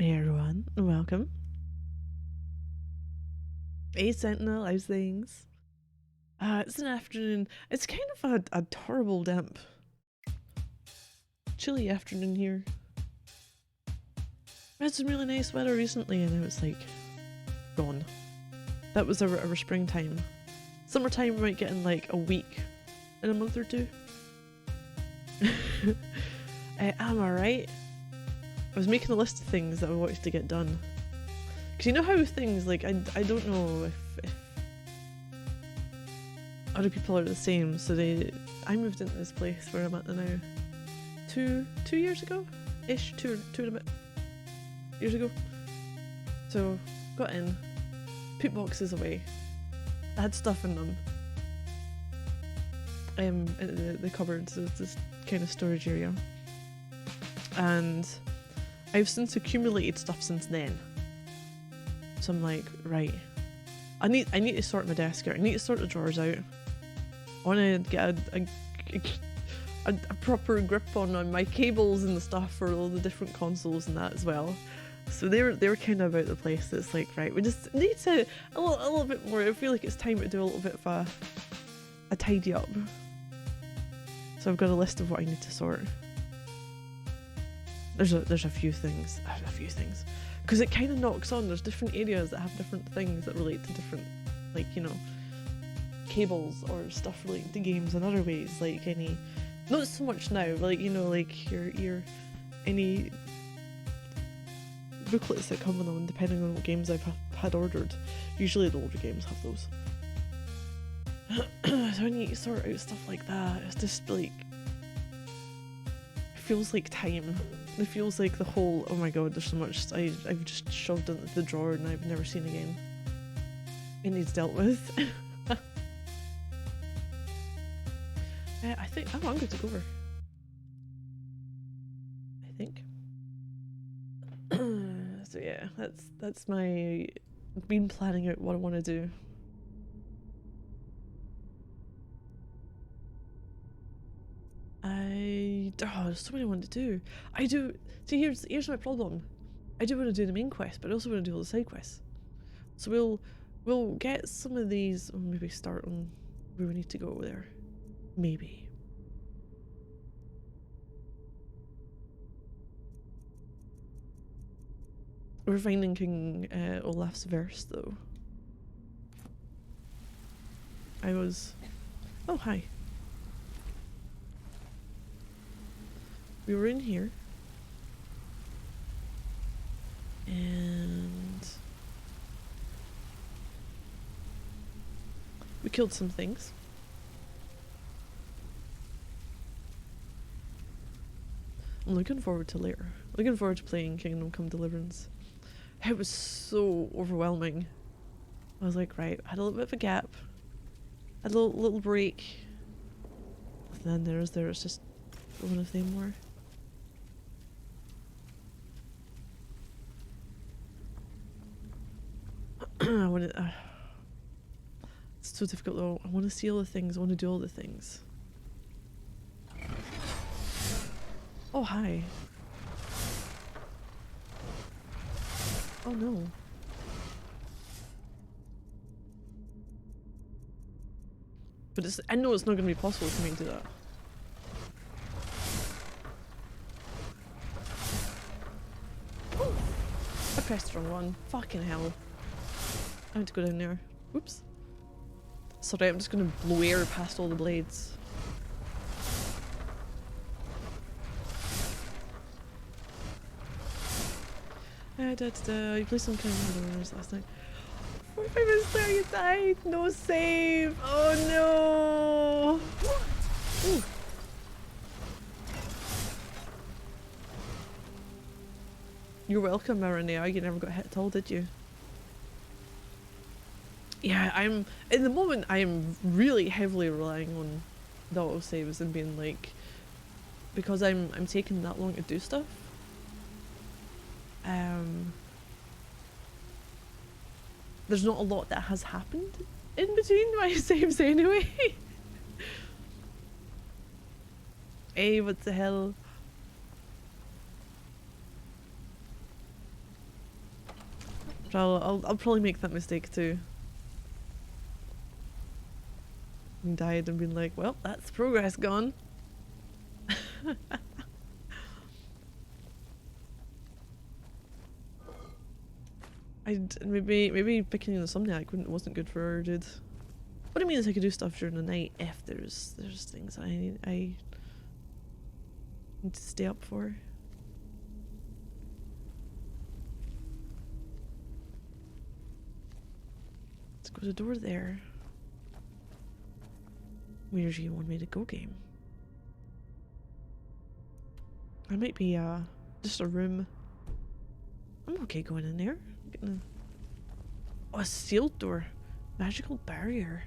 Hey everyone, welcome. Hey Sentinel, how's things? It's an afternoon. It's kind of a horrible damp, chilly afternoon here. We had some really nice weather recently and now it's like gone. That was our springtime. Summertime we might get in like a week in a month or two. I'm alright. I was making a list of things that I wanted to get done. Because you know how things, like, I don't know if other people are the same, so I moved into this place where I'm at now 2 years ago-ish, two and a bit years ago. So, got in, put boxes away, I had stuff in them, in the cupboards, so it's this kind of storage area, and I've since accumulated stuff since then. So I'm like, right, I need to sort my desk out. I need to sort the drawers out. I want to get a proper grip on my cables and the stuff for all the different consoles and that as well. So they were kind of about the place. That's like, right, we just need to a little bit more. I feel like it's time to do a little bit of a tidy up. So I've got a list of what I need to sort. There's a few things. Because it kind of knocks on, there's different areas that have different things that relate to different, like, you know, cables or stuff relating to games in other ways, like any, not so much now, but like, you know, like your any booklets that come with them, depending on what games I've had ordered. Usually the older games have those. So I need to sort out stuff like that. It's just like, it feels like time. It feels like the whole, oh my god, there's so much I've just shoved into the drawer and I've never seen again. It needs dealt with. I think, oh, I'm good to go over. I think. So yeah, that's my, I've been planning out what I want to do. There's so many I want to do. See, here's my problem. I do want to do the main quest, but I also want to do all the side quests. So we'll get some of these, or maybe start on where we need to go there. Maybe. We're finding King Olaf's verse though. Oh hi. We were in here, and we killed some things. I'm looking forward to later. Looking forward to playing Kingdom Come Deliverance. It was so overwhelming. I was like, right, I had a little bit of a gap, had a little break, and then there's just one of them more. I want to. It's so difficult though. I want to see all the things. I want to do all the things. Oh hi. Oh no. But I know it's not going to be possible for me to do that. Oh, I pressed the wrong one. Fucking hell. I have to go down there. Oops. Sorry, I'm just gonna blow air past all the blades. You played some kind of Wars last night. 45 minutes later you died! No save! Oh no! Ooh. You're welcome, Marinea. You never got hit at all, did you? Yeah, in the moment I am really heavily relying on the autosaves and being like, because I'm taking that long to do stuff. There's not a lot that has happened in between my saves anyway. Hey, what the hell? But I'll probably make that mistake too. And died and been like, well, that's progress gone. Maybe picking insomniac wasn't good for her, dude. What I mean is I could do stuff during the night if there's things I need to stay up for. Let's go to the door there. Where do you want me to go, game? I might be just a room. I'm okay going in there. Oh, a sealed door. Magical barrier.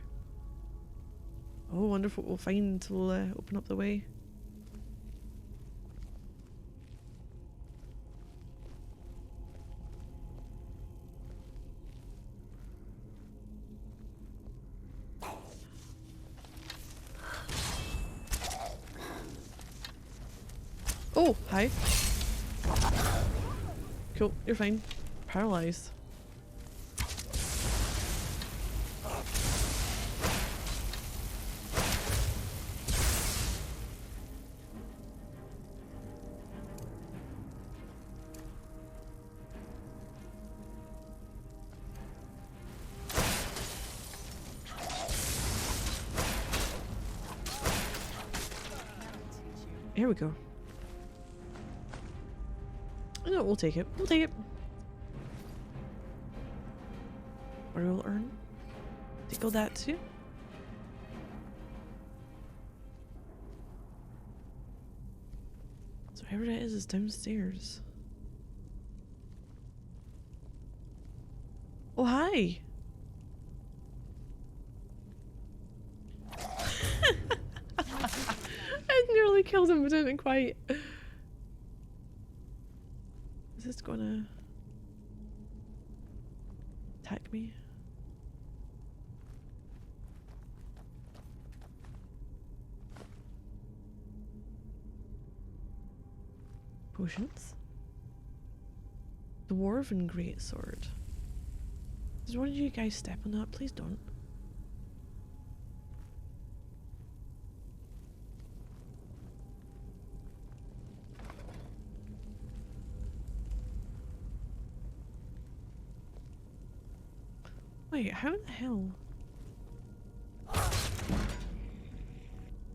Oh, wonder what we'll find will open up the way. Oh, hi. Cool, you're fine. Paralyzed. Here we go. No, we'll take it. We'll take it. Or we'll earn. Take all that too. So whoever that is downstairs. Oh, hi. I nearly killed him, but didn't quite. Is this gonna attack me? Potions? Dwarven greatsword. Does one of you guys step on that? Please don't. Wait, how in the hell?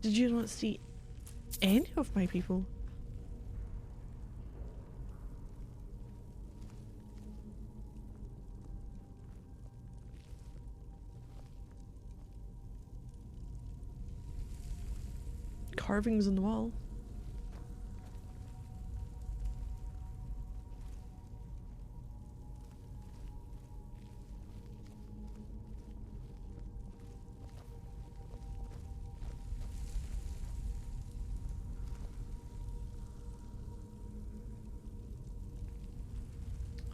Did you not see any of my people? Carvings on the wall.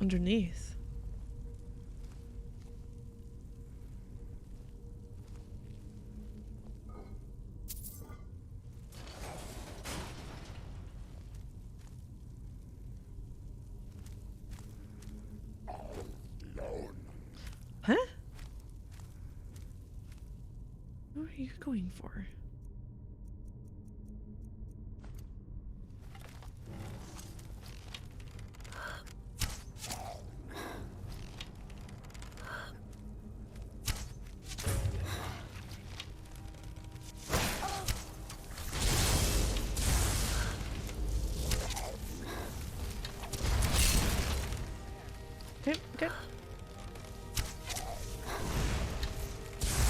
Underneath. Huh? What are you going for? Okay, okay.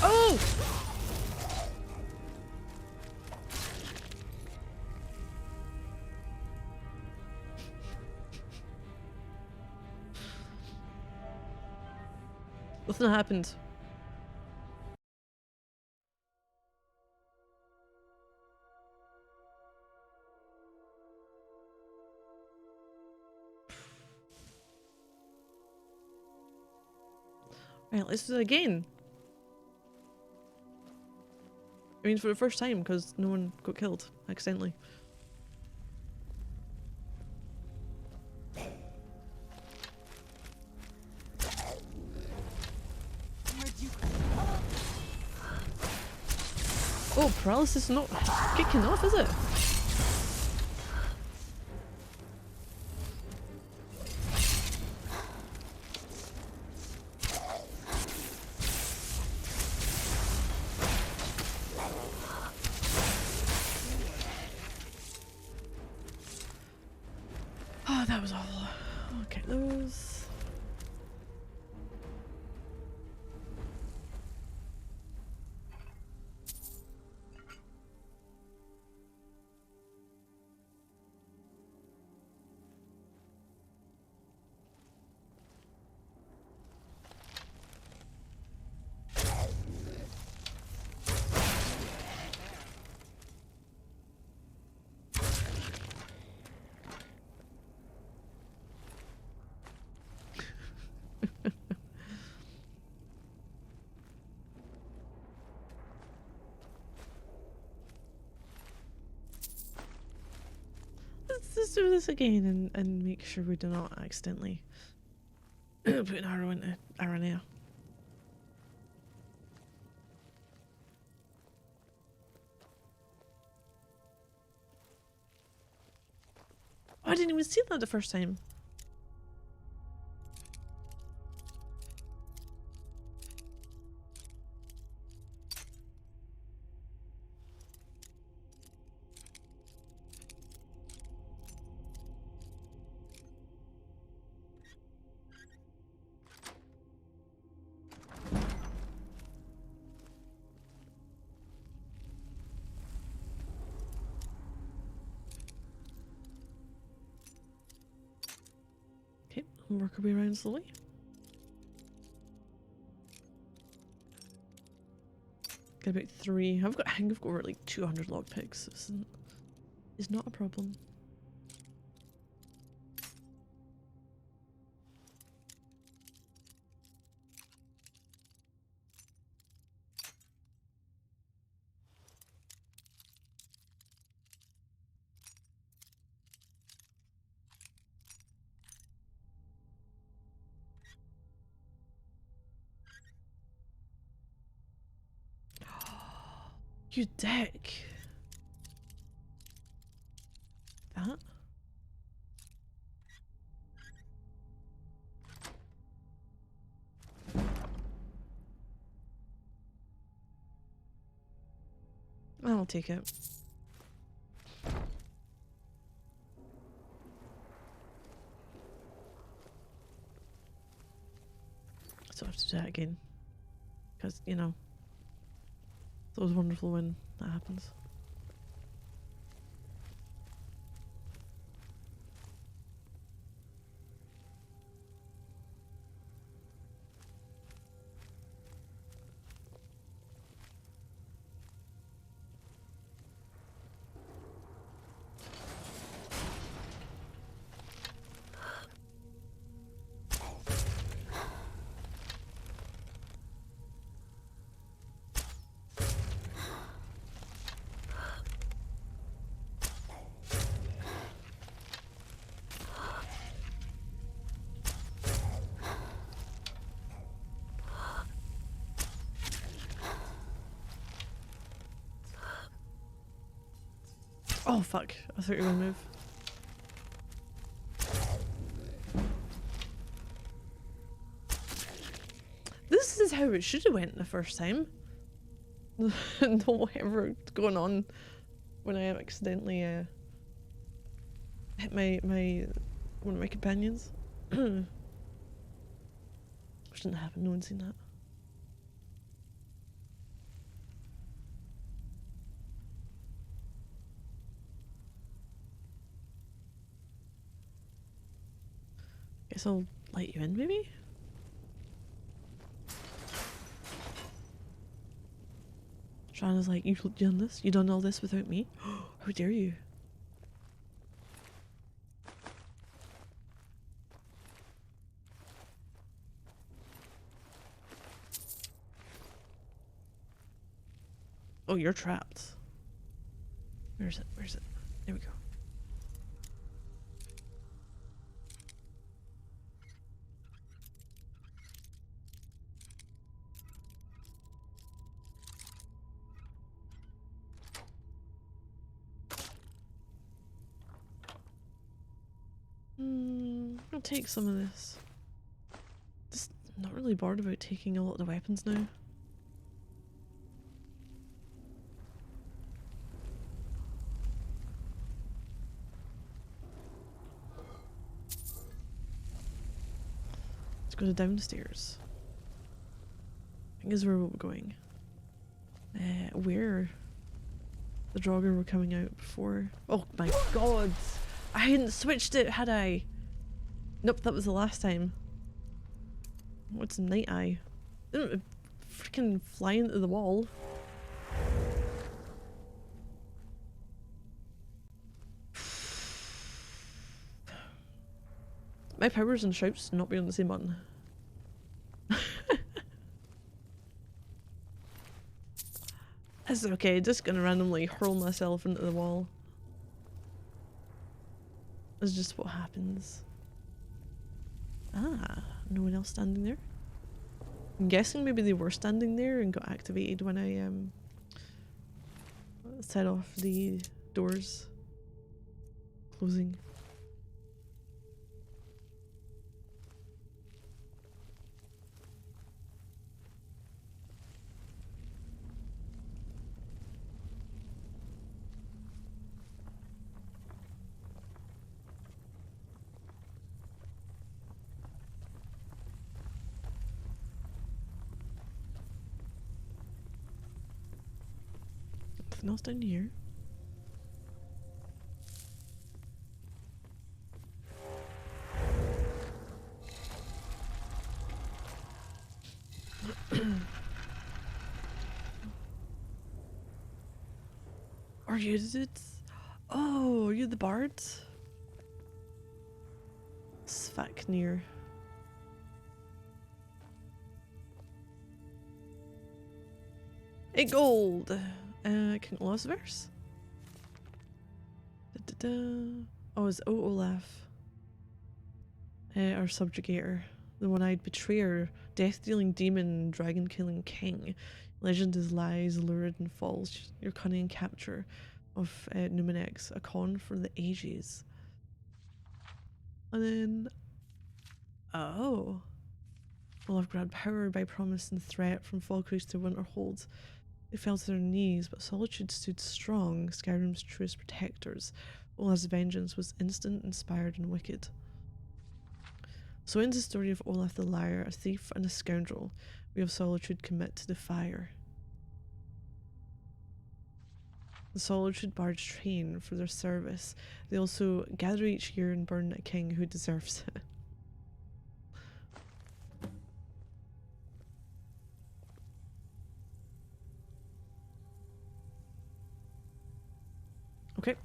Oh! Nothing happened. Right, let's do it again. I mean, for the first time, because no one got killed accidentally. Oh, paralysis is not kicking off, is it? Oh, that was awful. Okay, those. Let's do this again and make sure we do not accidentally put an arrow into Aranea. Oh, I didn't even see that the first time. Okay, I'll work our way around slowly. Got about 3. I think I've got over like 200 lockpicks. So this is not a problem. You dick. That? I'll take it. So I have to do that again. Because, you know, it's always wonderful when that happens. Oh fuck, I thought you were gonna move. This is how it should have went the first time. No whatever going on when I accidentally hit one of my companions. Which didn't happen, no one's seen that. Guess I'll let you in, maybe? Shana's like, you done this? You done all this without me? How dare you? Oh, you're trapped. Where's it? Where's it? There we go. I'll take some of this. Just not really bored about taking a lot of the weapons now. Let's go to downstairs. I think is where we're going. Where the Draugr were coming out before. Oh my god! I hadn't switched it, had I? Nope, that was the last time. What's Night Eye? Didn't it freaking fly into the wall? My powers and shouts not be on the same button. It's okay, just gonna randomly hurl myself into the wall. That's just what happens. Ah, no one else standing there? I'm guessing maybe they were standing there and got activated when I set off the doors closing. Nothing else down here. Are you it? Oh, are you the bard? Svaknir. A gold! King Olaf's Oh, it's Olaf. Our subjugator. The one-eyed betrayer. Death-dealing demon, dragon-killing king. Legend is lies, lurid and false. Your cunning capture of Numenex. A con for the ages. And then... Oh. Olaf grabbed power by promise and threat from Falkreath to Winterhold. They fell to their knees, but Solitude stood strong, Skyrim's truest protectors. Olaf's vengeance was instant, inspired, and wicked. So ends the story of Olaf the Liar, a thief and a scoundrel. We have Solitude commit to the fire. The Solitude bards train for their service. They also gather each year and burn a king who deserves it. Okay.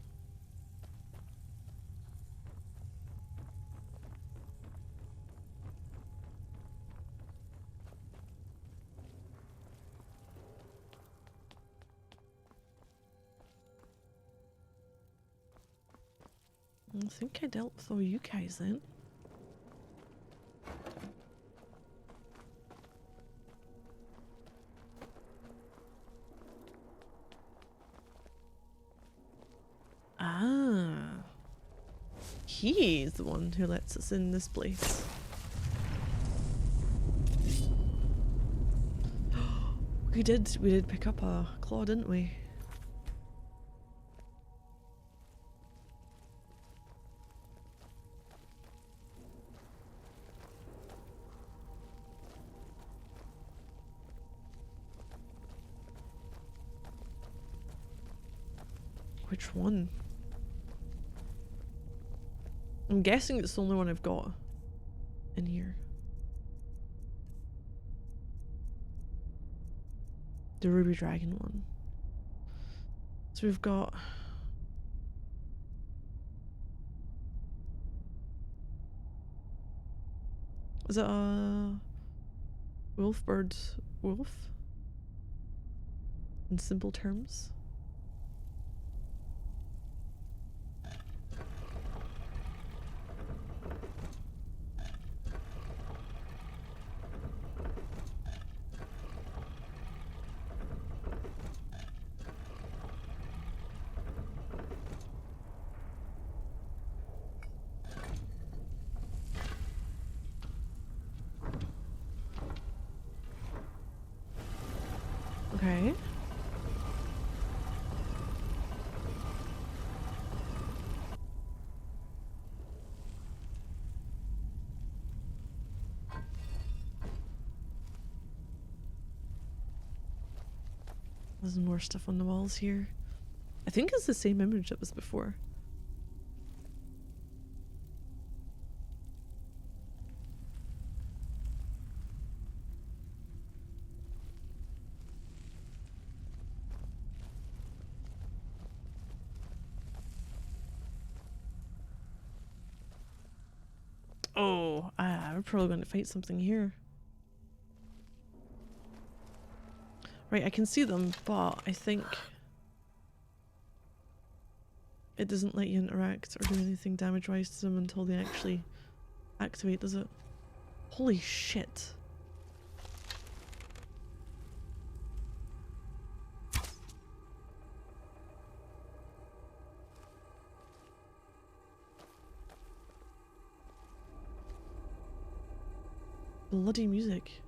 I think I dealt with all you guys then. Ah. He's the one who lets us in this place. We did pick up a claw, didn't we? Which one? I'm guessing it's the only one I've got in here. The Ruby Dragon one. So we've got... Is it a Wolfbird wolf? In simple terms? Okay. There's more stuff on the walls here. I think it's the same image that was before. Oh, we're probably going to fight something here. Right, I can see them, but I think it doesn't let you interact or do anything damage-wise to them until they actually activate, does it? Holy shit. Bloody music.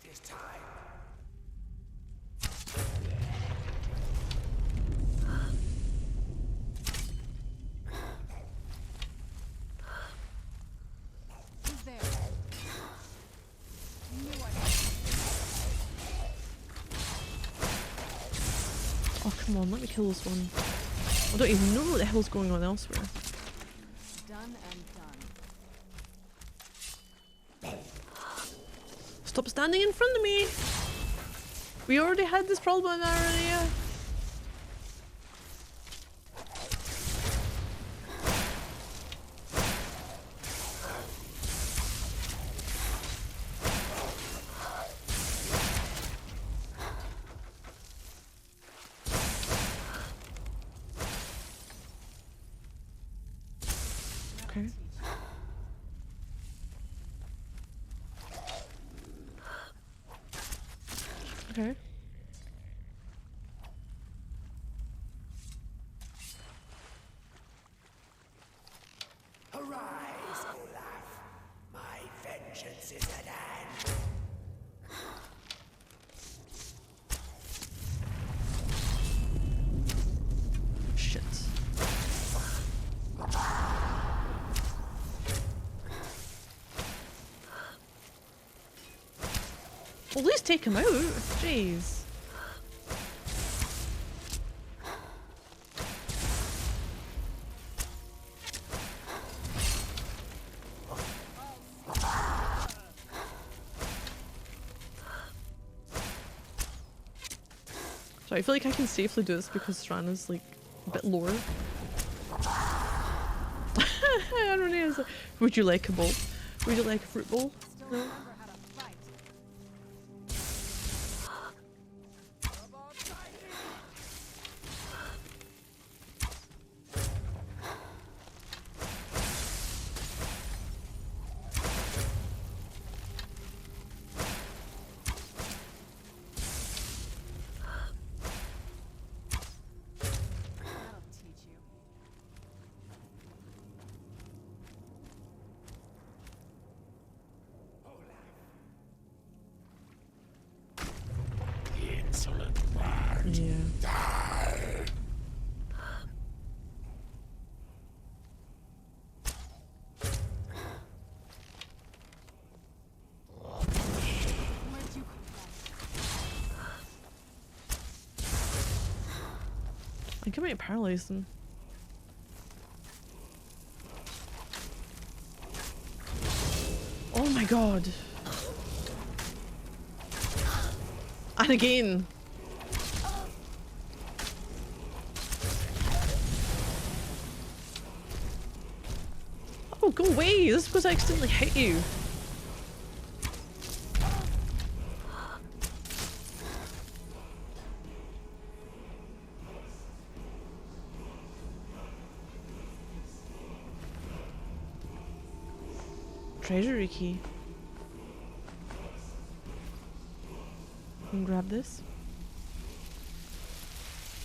It is time. Who's there? Oh, come on, let me kill this one. I don't even know what the hell's going on elsewhere. Done and done. Stop standing in front of me! We already had this problem in our area. Okay. Okay. Arise, Olaf. My vengeance is at hand. Shit. Well, at least take him out. Jeez. So I feel like I can safely do this because Strana's like a bit lower. I don't know. Would you like a bowl? Would you like a fruit bowl? Still No. remember how to fight. That'll teach you. Insolent bird. Yeah. Die. Where'd you come from? I think I might paralyze them. Oh my god. And again. Oh, go away! This is because I accidentally hit you. Treasury key. And grab this.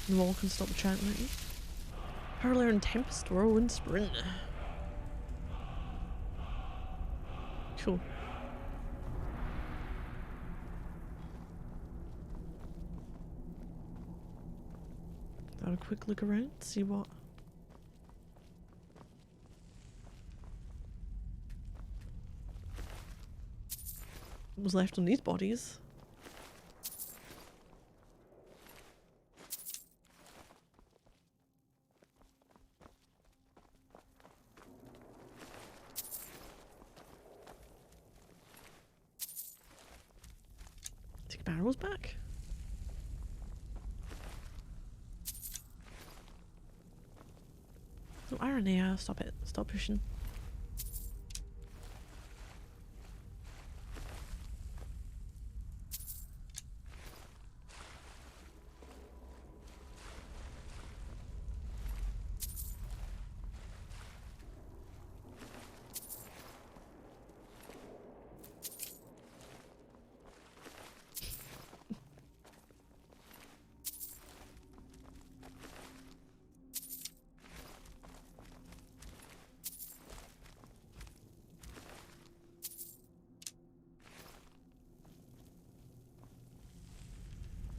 The wall can stop chanting at you. Hurler and Tempest Whirlwind Sprint. Cool. a quick look around, see what was left on these bodies. Take barrels back. Oh, iron, yeah, stop it. Stop pushing.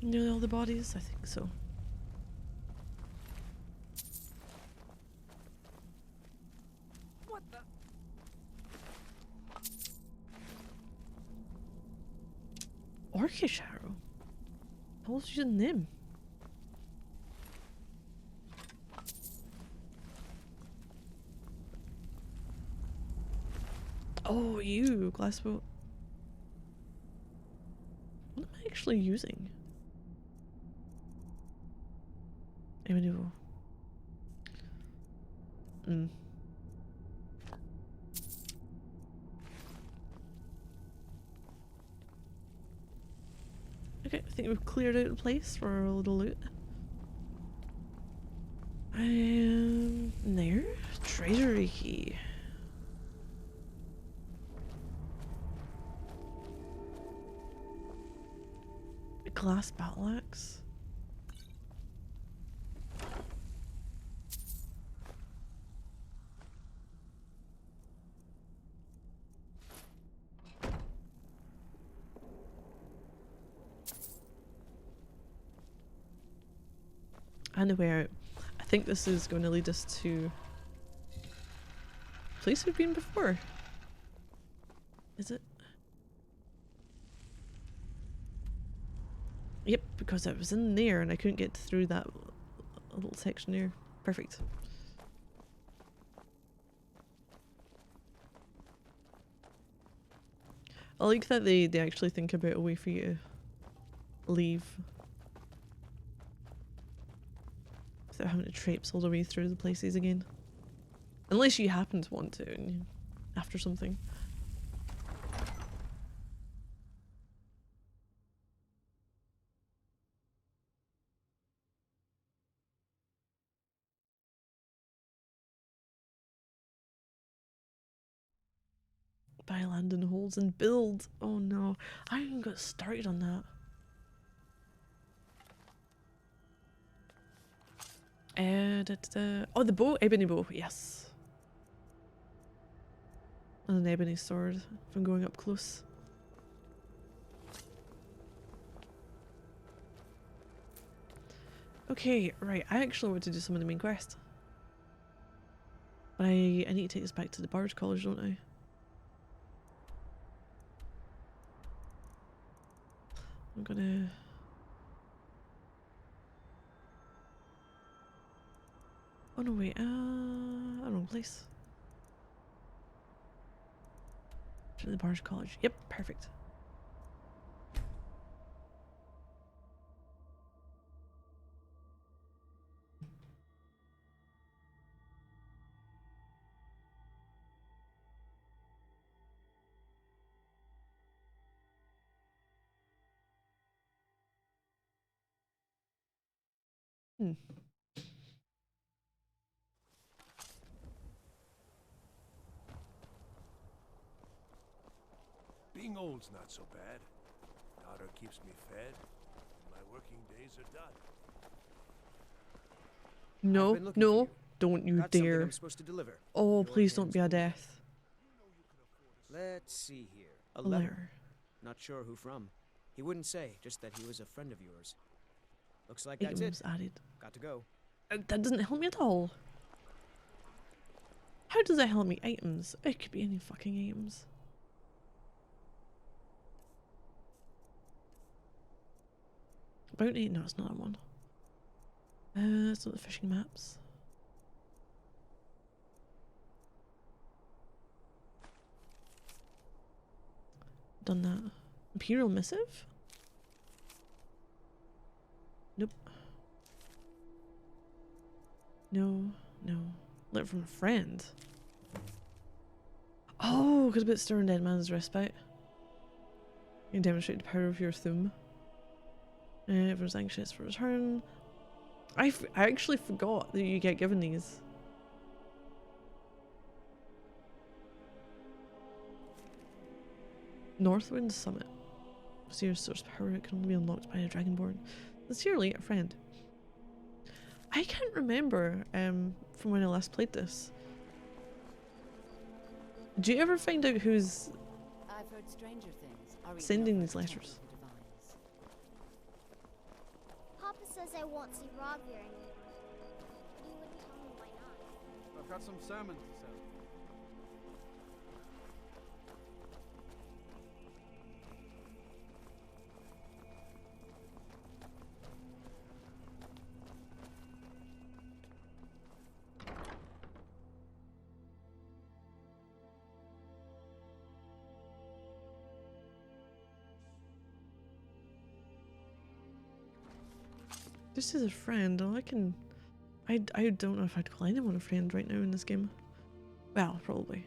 Nearly all the bodies? I think so. What the? Orcish arrow? I was using them. Oh, you, glassboat. What am I actually using? Amiable. Okay, I think we've cleared out the place for a little loot. There. Treasury key. A glass battle axe. And a way out. I think this is going to lead us to a place we've been before. Is it? Yep, because I was in there and I couldn't get through that little section there. Perfect. I like that they actually think about a way for you to leave without having to traipse all the way through the places again. Unless you happen to want to after something. Buy land and holes and build. Oh no, I haven't even got started on that. Oh, the bow, ebony bow, yes. And an ebony sword from going up close. Okay, right, I actually want to do some of the main quest. But I need to take this back to the Bard College, don't I? I'm gonna... Oh no, wait, wrong place. To the Bard College. Yep, perfect. Being old's not so bad. Daughter keeps me fed. My working days are done. No, no, don't you Got something dare. I'm supposed to deliver. Oh, Your please don't hands be a full. death. Let's see here. A A letter. letter. Not sure who from. He wouldn't say, just that he was a friend of yours. Looks like that's it. Items added. Got to go. That doesn't help me at all. How does that help me? Items. It could be any fucking items. Bounty? No, it's not that one. It's not the fishing maps. Done that. Imperial missive? Nope. No, no. Letter from a friend. Oh, because about stirring dead man's respite. You can demonstrate the power of your thumb. Everyone's anxious for return. I actually forgot that you get given these. Northwind Summit. Mysterious source power. It can only be unlocked by a dragonborn. Sincerely, a friend. I can't remember from when I last played this. Do you ever find out who's I've heard stranger things. sending these letters? Papa says I won't see Rob here anymore. You wouldn't tell me why not. I've got some salmon to sell. This is a friend. Oh, I don't know if I'd call anyone a friend right now in this game. Well, probably.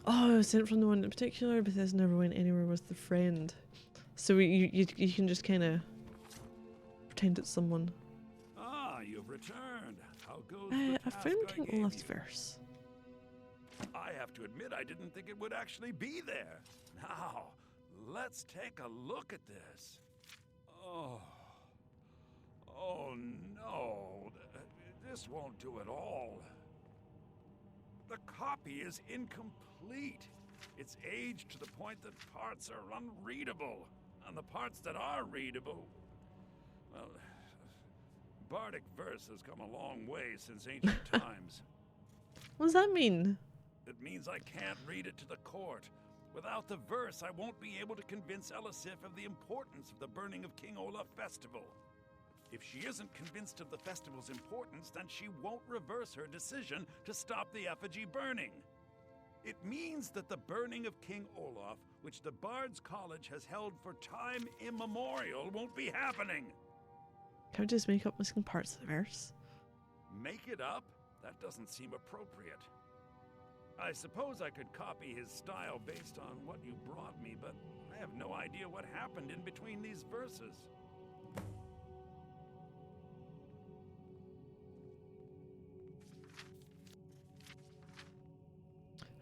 Oh, sent from the one in particular, but this never went anywhere with the friend. So you can just kind of pretend it's someone. Ah, you've returned. How goes I the found task I King gave Olaf's you? verse. I have to admit, I didn't think it would actually be there. Now, let's take a look at this. Oh no, this won't do at all. The copy is incomplete. It's aged to the point that parts are unreadable, and the parts that are readable, well, Bardic verse has come a long way since ancient times. What does that mean? It means I can't read it to the court. Without the verse, I won't be able to convince Elisif of the importance of the burning of King Olaf festival. If she isn't convinced of the festival's importance, then she won't reverse her decision to stop the effigy burning. It means that the burning of King Olaf, which the Bard's College has held for time immemorial, won't be happening. Can I just make up missing parts of the verse? Make it up? That doesn't seem appropriate. I suppose I could copy his style based on what you brought me, but I have no idea what happened in between these verses.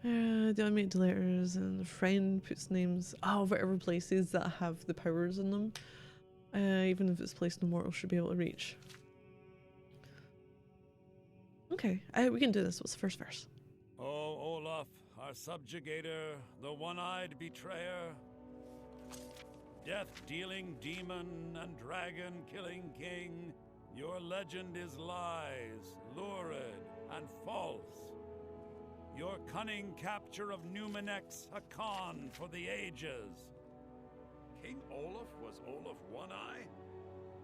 They animate the letters and the friend puts names. Oh, whatever places that have the powers in them. Even if it's a place no mortal should be able to reach. Okay, we can do this. What's the first verse? Oh, Olaf, our subjugator, the one-eyed betrayer, death-dealing demon and dragon-killing king, your legend is lies, lurid, and false. Your cunning capture of Numenex, a con for the ages. King Olaf was Olaf One-Eye?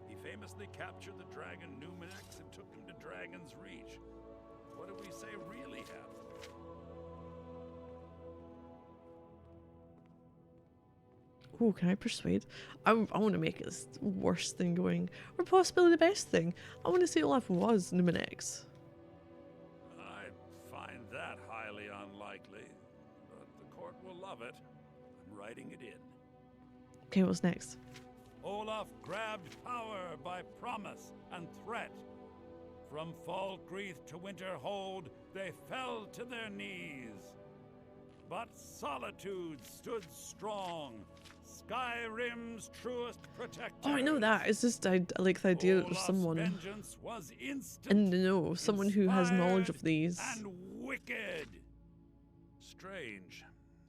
He famously captured the dragon Numenex and took him to Dragon's Reach. What do we say really happened? Oh, can I persuade? I want to make it the worst thing going, or possibly the best thing. I want to say Olaf was Numenex. I find that highly unlikely, but the court will love it. I'm writing it in. Okay, what's next? Olaf grabbed power by promise and threat. From Falkreath to Winterhold, they fell to their knees. But solitude stood strong, Skyrim's truest protector. Oh, I know that. It's just I like the idea that there's Olaf's someone vengeance was instant, in the know, someone who has knowledge of inspired, these. and wicked. Strange.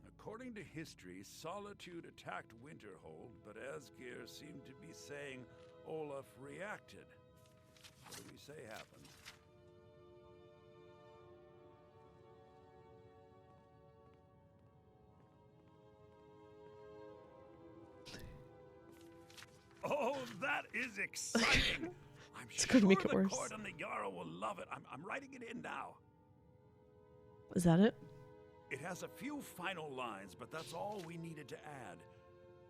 According to history, Solitude attacked Winterhold, but Asgeir seemed to be saying Olaf reacted. What do we say happened? Oh, that is exciting! I'm It's sure gonna make it the worse. court and the Jarl will love it. I'm writing it in now. Is that it? It has a few final lines, but that's all we needed to add.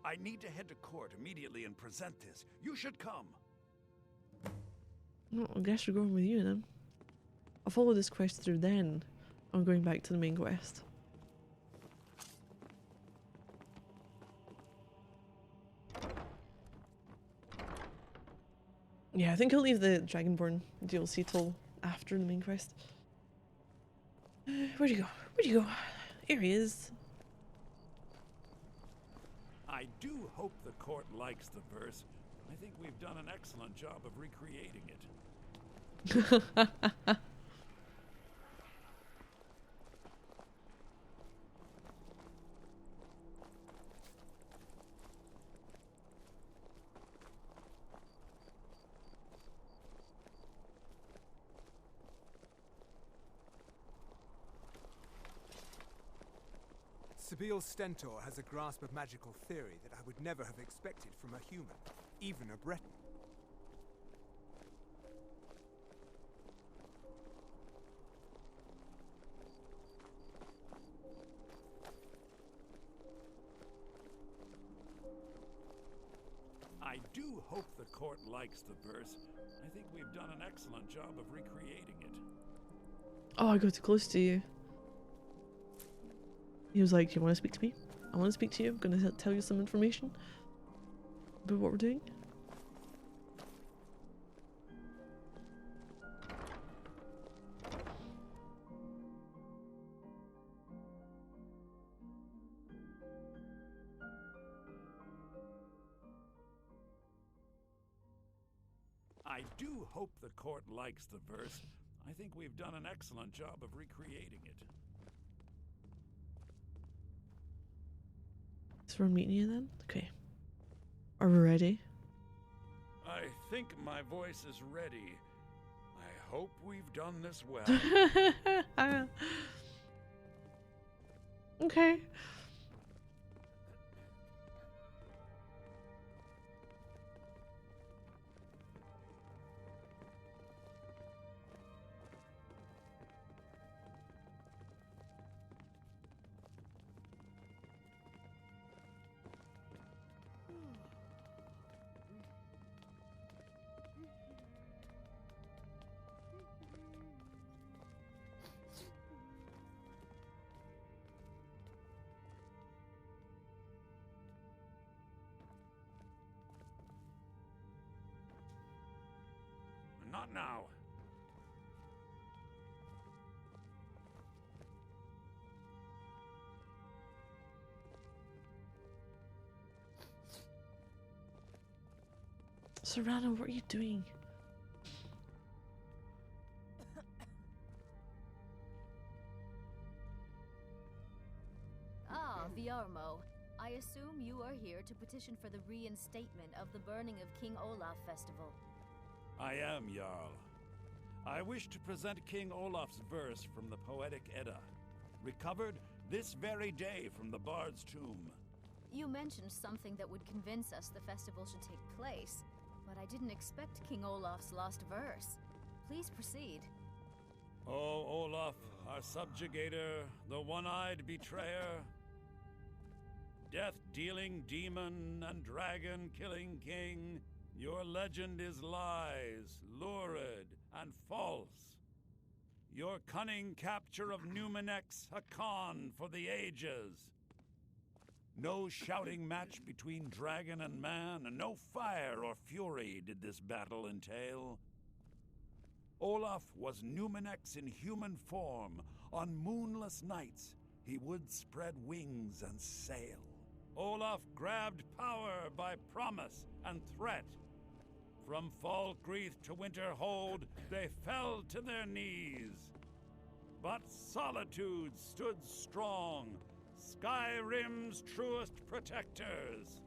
I need to head to court immediately and present this. You should come. Well, I guess we're going with you then. I'll follow this quest through then. I'm going back to the main quest. Yeah, I think I'll leave the Dragonborn DLC till after the main quest. Where'd you go? Where'd you go? Here he is. I do hope the court likes the verse. I think we've done an excellent job of recreating it. Sabil Stentor has a grasp of magical theory that I would never have expected from a human, even a Breton. I do hope the court likes the verse. I think we've done an excellent job of recreating it. Oh, I got too close to you. He was like, "You want to speak to me? I want to speak to you. I'm gonna tell you some information about what we're doing." I do hope the court likes the verse. I think we've done an excellent job of recreating it. So we're meeting you then? Okay. Are we ready? I think my voice is ready. I hope we've done this well. Okay. Not now. Serrano, what are you doing? Ah, Viarmo. I assume you are here to petition for the reinstatement of the burning of King Olaf Festival. I am Jarl. I wish to present King Olaf's verse from the Poetic Edda, recovered this very day from the Bard's tomb. You mentioned something that would convince us the festival should take place, but I didn't expect King Olaf's lost verse. Please proceed. O Olaf, our subjugator, the one-eyed betrayer, death-dealing demon and dragon-killing king, your legend is lies, lurid, and false. Your cunning capture of Numenek's a con for the ages. No shouting match between dragon and man, and no fire or fury did this battle entail. Olaf was Numenek's in human form. On moonless nights, he would spread wings and sail. Olaf grabbed power by promise and threat. From Falkreath to Winterhold, they fell to their knees. But Solitude stood strong, Skyrim's truest protectors.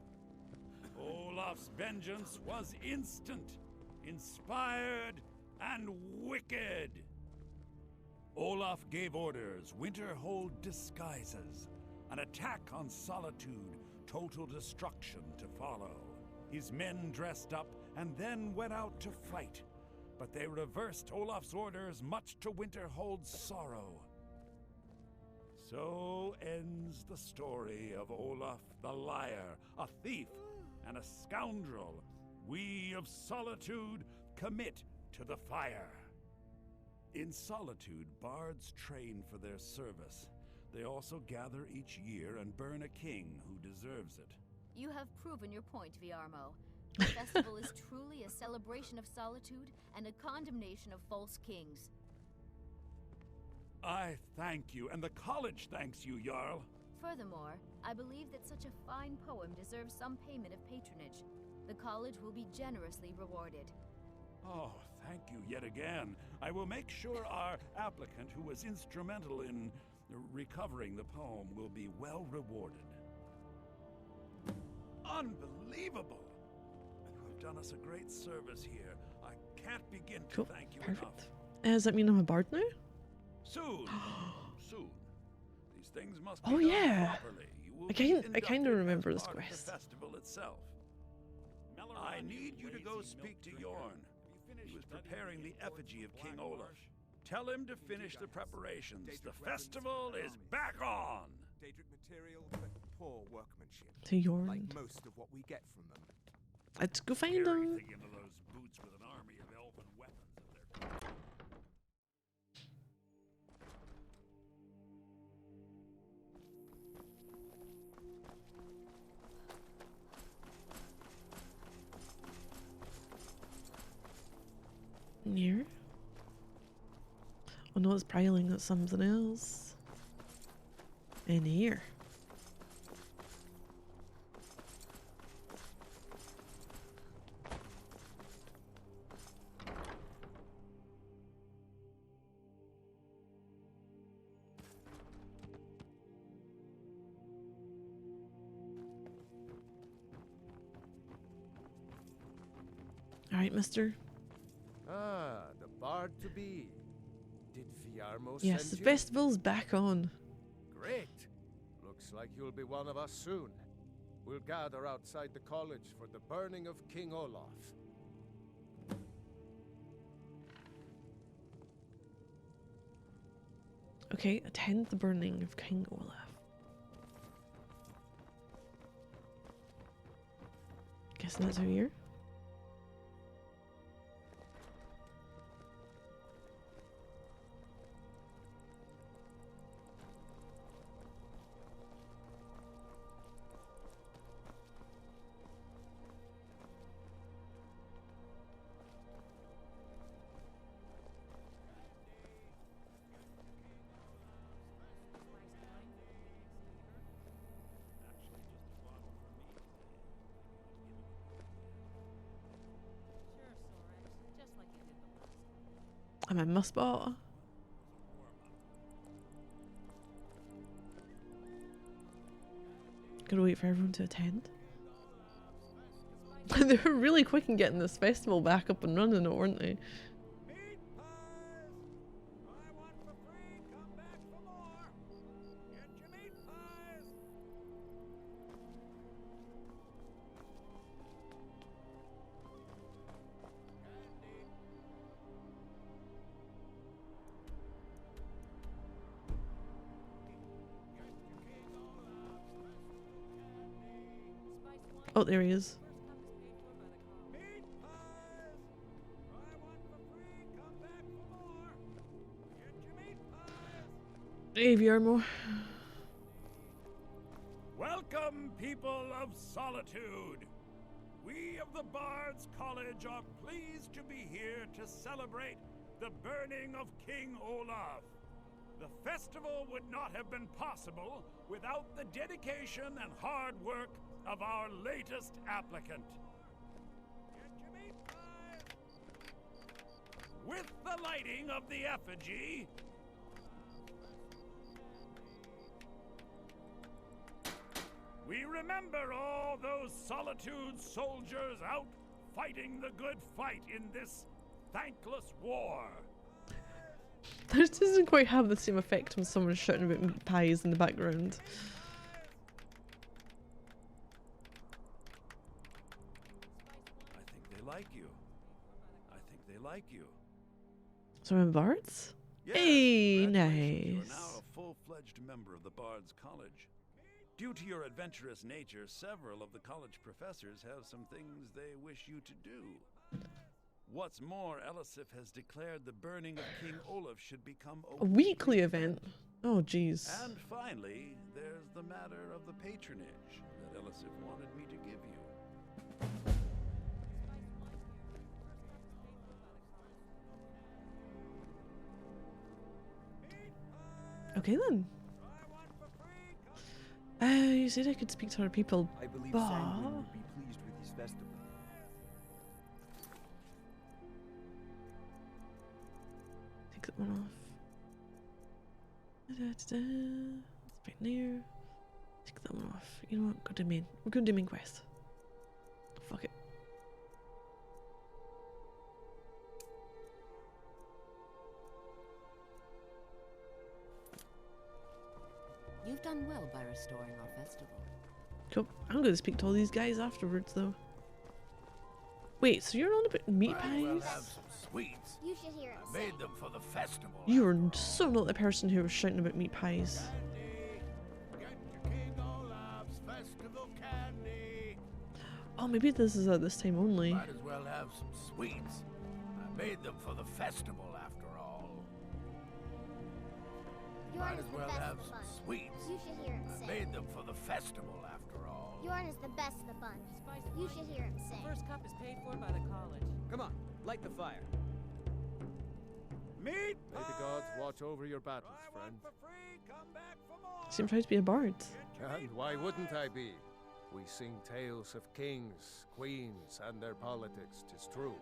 Olaf's vengeance was instant, inspired, and wicked. Olaf gave orders, Winterhold disguises, an attack on Solitude, total destruction to follow. His men dressed up and then went out to fight, but they reversed Olaf's orders, much to Winterhold's sorrow. So ends the story of Olaf the Liar, a thief and a scoundrel. We of Solitude commit to the fire. In Solitude, bards train for their service. They also gather each year and burn a king who deserves it. You have proven your point, Viarmo. The festival is truly a celebration of solitude and a condemnation of false kings. I thank you, and the college thanks you, Jarl. Furthermore, I believe that such a fine poem deserves some payment of patronage. The college will be generously rewarded. Oh, thank you yet again. I will make sure our applicant, who was instrumental in recovering the poem, will be well rewarded. Unbelievable! You have done us a great service here. I can't begin to Cool. thank you Perfect. enough. Does that mean I'm a bard now? Soon. Soon. These things must Oh, be done yeah. properly. You will I be kinda inducted remember as this part of quest. The festival itself. I need you to go speak to Yorn. He was preparing the effigy of King Olaf. Tell him to finish the preparations. The festival is back on! Daedric material, but poor workmanship. To Yorn. Like most of what we get from them. Let's go find Scary him. thing into those boots with an army of elven weapons at their Near. Oh no, it's prowling. That's something else. In here. All right, mister. Ah, the bard to be. Did Viarmo Yes, the send you? festival's back on. Great. Looks like you'll be one of us soon. We'll gather outside the college for the burning of King Olaf. Okay, attend the burning of King Olaf. Guessing that's over here. I'm in my spot. Gotta wait for everyone to attend. They were really quick in getting this festival back up and running, weren't they? Meat pies! I want for free, come back for more! Get your meat pies! Oh, there he is. Meat pies! I want for free, come back for more! Get your meat pies! Hey, Viarmo. Welcome, people of Solitude! We of the Bards College are pleased to be here to celebrate the burning of King Olaf. The festival would not have been possible without the dedication and hard work of our latest applicant. Get your meat pies! With the lighting of the effigy, we remember all those Solitude soldiers out fighting the good fight in this thankless war. This doesn't quite have the same effect when someone's shouting about meat pies in the background. I think they like you. I think they like you. So I'm Bards? Yes, Hey, congratulations. nice. You are now a full-fledged member of the Bard's College. Due to your adventurous nature, several of the college professors have some things they wish you to do. What's more, Elisif has declared the burning of King Olaf should become A weekly event? Oh, jeez. And finally, there's the matter of the patronage that Elisif wanted me to give you. Okay then. You said I could speak to other people. I believe Bah. Sanguine would be pleased with his festival. Take that one off. Da-da-da-da. It's right there. Take that one off. You know what? Go to main. We're going to do main quest. Fuck it. You've done well by restoring our festival. Cool. I'm going to speak to all these guys afterwards, though. Wait, so you're on about meat Might well pies? have some sweets. You should hear him I sing. made them for the festival. You are so not the person who was shouting about meat pies. Candy, get your King Olaf's festival candy. Oh, maybe this is at this time only. Might as well have some sweets. I made them for the festival after all. Yorn Might is as the well best have of the some bunch. sweets. You should hear him I sing. made them for the festival after all. Yorn is the best of the bunch. You should hear him sing. First cup is paid for by the college. Come on, light the fire. Meat May the gods watch over your battles, I friend. want for free. Come back for more. Seems proud to be a bard. And why wouldn't I be? We sing tales of kings, queens, and their politics, 'tis true.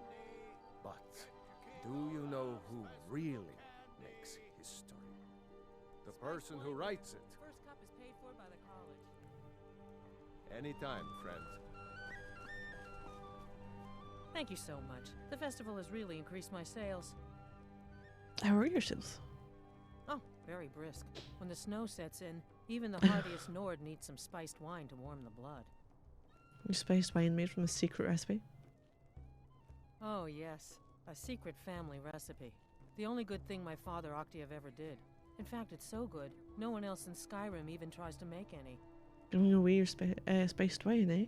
But do you know who really makes history? The person who writes it. First cup is paid for by the college. Anytime, friend. Thank you so much. The festival has really increased my sales. How are yourselves? Oh, very brisk. When the snow sets in, even the hardiest Nord needs some spiced wine to warm the blood. Your spiced wine made from a secret recipe. Oh, yes. A secret family recipe. The only good thing my father Octave ever did. In fact, it's so good, no one else in Skyrim even tries to make any. Giving away your spiced wine, eh?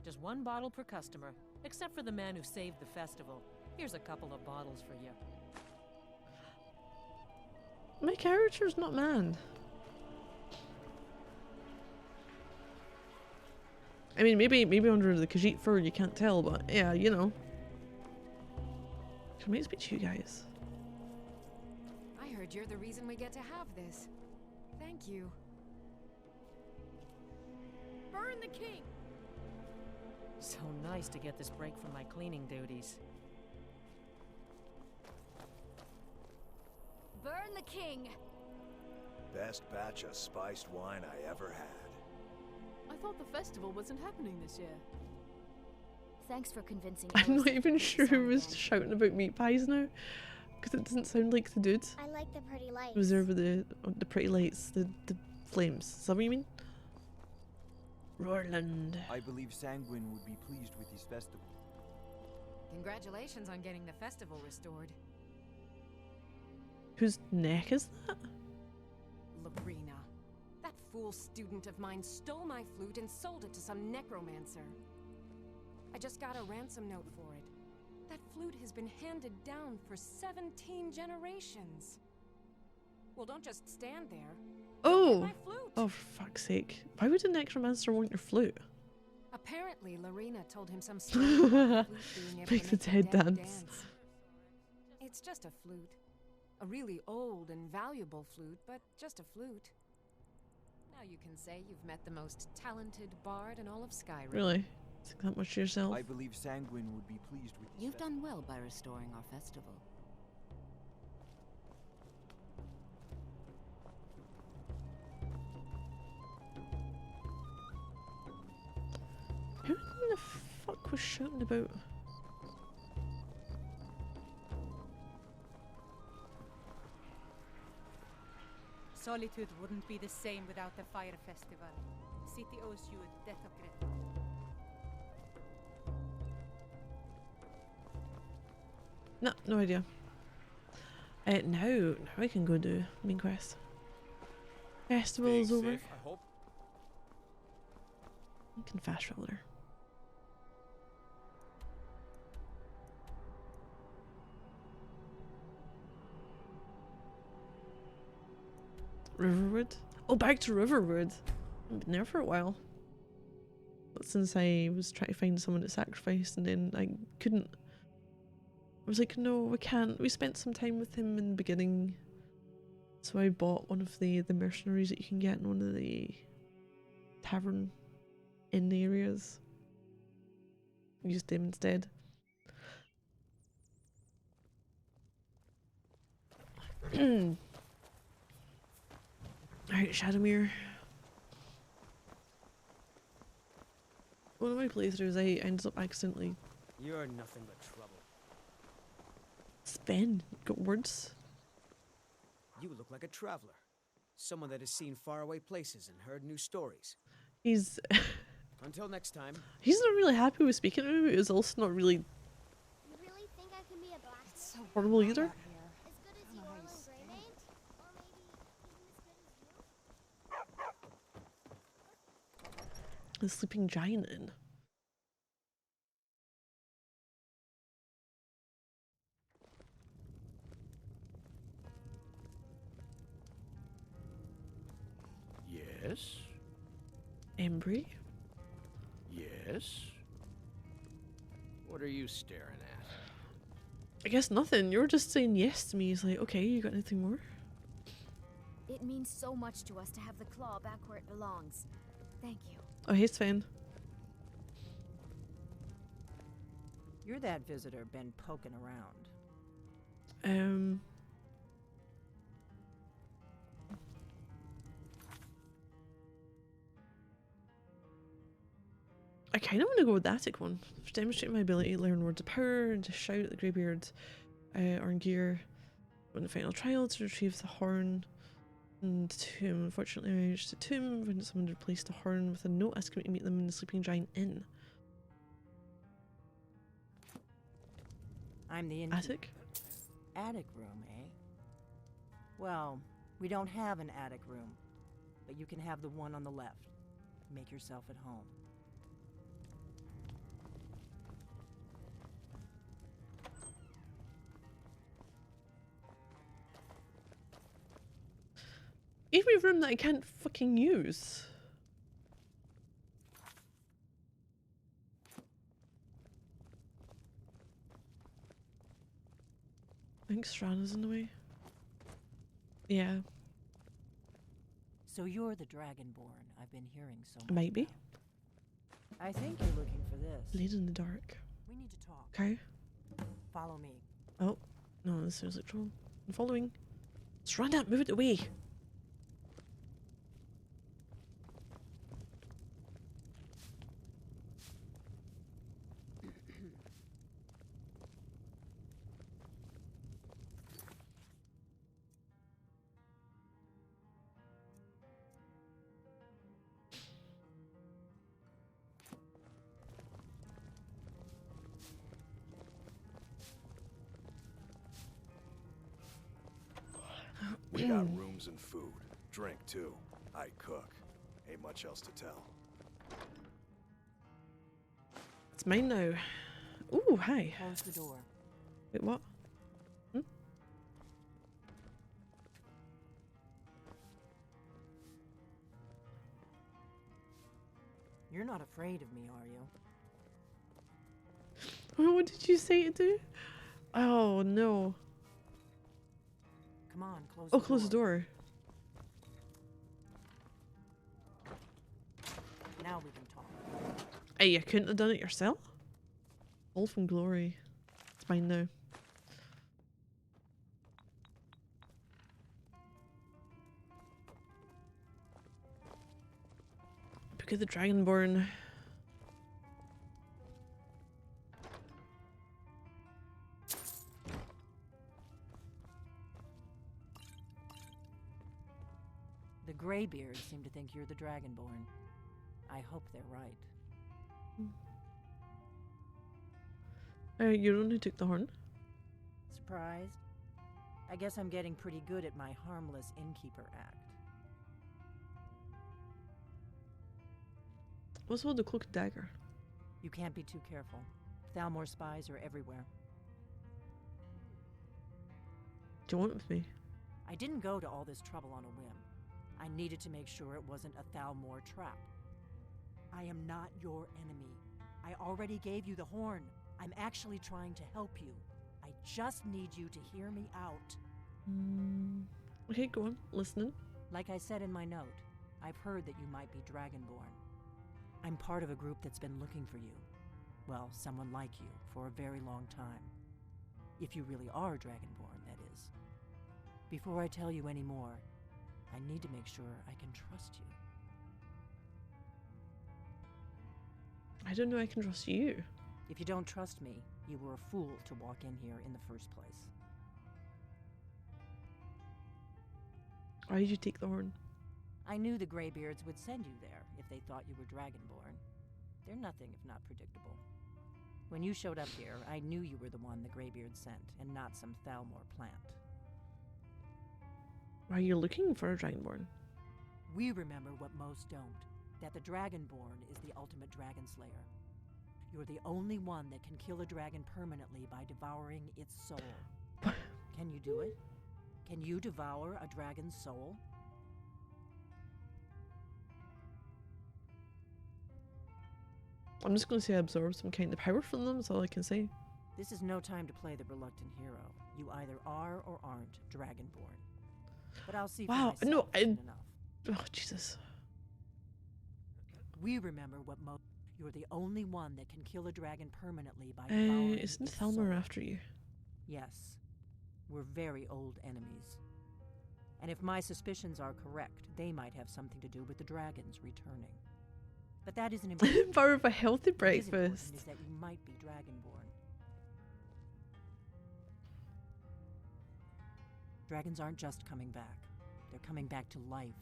Just one bottle per customer, except for the man who saved the festival. Here's a couple of bottles for you. My character's not man. I mean, maybe under the Khajiit fur you can't tell, but yeah, you know. Can I speak to you guys? I heard you're the reason we get to have this. Thank you. Burn the king! So nice to get this break from my cleaning duties. Burn the king! Best batch of spiced wine I ever had. I thought the festival wasn't happening this year. Thanks for convincing I'm not Elisif even to sure do who was something. shouting about meat pies now, because it doesn't sound like the dude. I like the pretty lights. It was there with the pretty lights, the flames. Is that what you mean? Roarland. I believe Sanguine would be pleased with his festival. Congratulations on getting the festival restored. Whose neck is that? Lorena. That fool student of mine stole my flute and sold it to some necromancer. I just got a ransom note for it. That flute has been handed down for 17 generations. Well, don't just stand there. Oh! My flute. Oh, for fuck's sake. Why would a necromancer want your flute? Apparently, Lorena told him some story about the flute being able Make to the make dead dead dance. It's just a flute. A really old and valuable flute, but just a flute. Now you can say you've met the most talented bard in all of Skyrim. Really? Think that much of yourself? I believe Sanguine would be pleased with his You've done well by restoring our festival. was shouting about? Solitude wouldn't be the same without the fire festival. The city owes you a debt of gratitude. No, no idea. Now I can go do main quest. Festival's over. Safe, I hope. You can fast travel there. Riverwood? Oh, back to Riverwood. I've been there for a while. But since I was trying to find someone to sacrifice and then I couldn't. I was like, no, we can't. We spent some time with him in the beginning. So I bought one of the mercenaries that you can get in one of the tavern in the areas. Used him instead. Alright, Shadowmere. One of my playthroughs, I ended up accidentally. You're nothing but trouble. Sven, got words. You look like a traveler. Someone that has seen faraway places and heard new stories. He's. Until next time. He's not really happy with speaking to me, but he's also not really. You really think I can be a blacksmith? So horrible either. As good as you are on Greymane? Or maybe even as good as you? The sleeping giant in. Yes? Embry? Yes? What are you staring at? I guess nothing. You were just saying yes to me. He's like, okay, you got anything more? It means so much to us to have the claw back where it belongs. Thank you. Oh, hey, Sven. You're that visitor been poking around. I kind of want to go with the attic one. To demonstrate my ability to learn words of power and to shout at the greybeard Arngeir when the final trial to retrieve the horn and tomb. Unfortunately, I reached the tomb when someone replaced the horn with a note asking me to meet them in the Sleeping Giant Inn. I'm the attic? Attic room, eh? Well, we don't have an attic room, but you can have the one on the left. Make yourself at home. Give me a room that I can't fucking use. I think Strana's in the way. Yeah. So you're the Dragonborn I've been hearing so much Might be. about. I think you're looking for this. Lead in the dark. We need to talk. Okay. Follow me. Oh. No, this sounds like trouble. I'm following. Strana, move it away. We got rooms and food. Drink, too. I cook. Ain't much else to tell. It's mine now. Ooh, hi. Close the door. Wait, what? Hmm? You're not afraid of me, are you? What did you say to do? Oh, no. Come on, close Oh, the close the door. Now we can talk. Hey, you couldn't have done it yourself? All from glory. It's mine now. Book of the Dragonborn. The Greybeards seem to think you're the Dragonborn. I hope they're right. You're the one who took the horn? Surprised? I guess I'm getting pretty good at my harmless innkeeper act. What's with the cloak and dagger? You can't be too careful. Thalmor spies are everywhere. Do you want it with me? I didn't go to all this trouble on a whim. I needed to make sure it wasn't a Thalmor trap. I am not your enemy. I already gave you the horn. I'm actually trying to help you. I just need you to hear me out. Okay, go on. Listening. Like I said in my note, I've heard that you might be Dragonborn. I'm part of a group that's been looking for you. Well, someone like you, for a very long time. If you really are Dragonborn, that is. Before I tell you any more, I need to make sure I can trust you. I don't know I can trust you. If you don't trust me, you were a fool to walk in here in the first place. Why did you take the horn? I knew the Greybeards would send you there if they thought you were Dragonborn. They're nothing if not predictable. When you showed up here, I knew you were the one the Greybeards sent, and not some Thalmor plant. Why are you looking for a Dragonborn? We remember what most don't, that the Dragonborn is the ultimate dragon slayer. You're the only one that can kill a dragon permanently by devouring its soul. Can you do it? Can you devour a dragon's soul? I'm just going to say I absorb some kind of power from them, that's all I can say. This is no time to play the reluctant hero. You either are or aren't Dragonborn. But I'll see for myself soon enough. Oh, Jesus. We remember what You're the only one that can kill a dragon permanently by devouring isn't its Thalmor soul. after you? Yes. We're very old enemies. And if my suspicions are correct, they might have something to do with the dragons returning. But that isn't important. Power of a healthy What is important breakfast. is that you might be Dragonborn. Dragons aren't just coming back. They're coming back to life.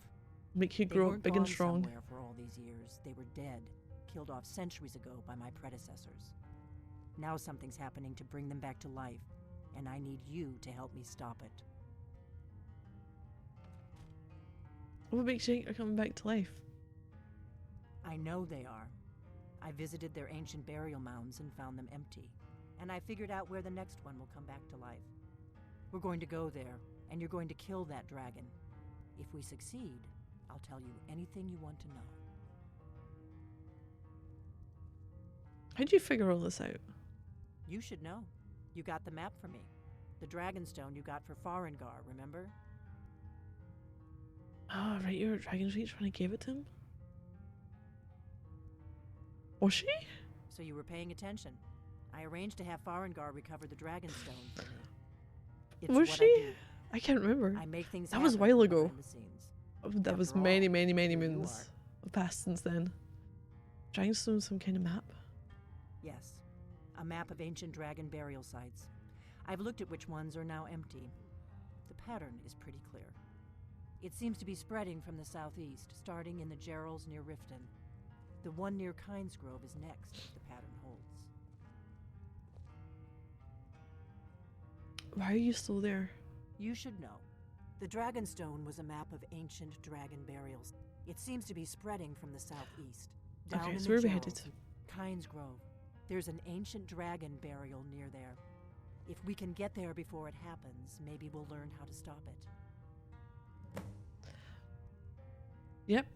Make you They grow up weren't big and gone strong. somewhere for all these years. They were dead, killed off centuries ago by my predecessors. Now something's happening to bring them back to life, and I need you to help me stop it. What makes you think they're coming back to life? I know they are. I visited their ancient burial mounds and found them empty. And I figured out where the next one will come back to life. We're going to go there, and you're going to kill that dragon. If we succeed, I'll tell you anything you want to know. How'd you figure all this out? You should know. You got the map for me. The Dragonstone you got for Farengar, remember? Oh, right, you were at Dragon's Reach when I gave it to him? Was she? So you were paying attention. I arranged to have Farengar recover the Dragonstone for me. It's Was what she? I do. I can't remember. I make things That was a happen while ago. behind the scenes. Oh, that was After all, many here you moons have passed since then. Dragonstone, some kind of map? Yes, a map of ancient dragon burial sites. I've looked at which ones are now empty. The pattern is pretty clear. It seems to be spreading from the southeast, starting in the Gerals near Riften. The one near Kynesgrove is next, if the pattern holds. Why are you still there? You should know. The Dragonstone was a map of ancient dragon burials. It seems to be spreading from the southeast. Down Okay, in so the where are we headed? Gerals, Kynesgrove. There's an ancient dragon burial near there. If we can get there before it happens, maybe we'll learn how to stop it. Yep.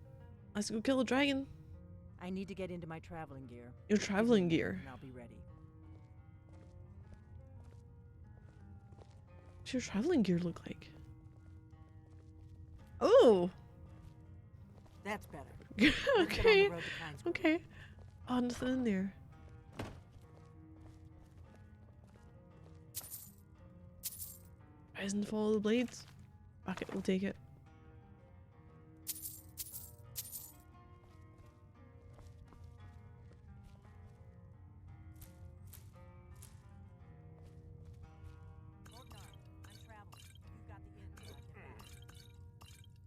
Let's go kill a dragon. I need to get into my traveling gear. Your Give me a traveling minute gear? And I'll be ready. What's your traveling gear look like? Oh! That's better. Okay. Let's get on the road to Kynesgrove. Okay. Oh, nothing in there. Rise and follow the blades. Fuck it, we'll take it.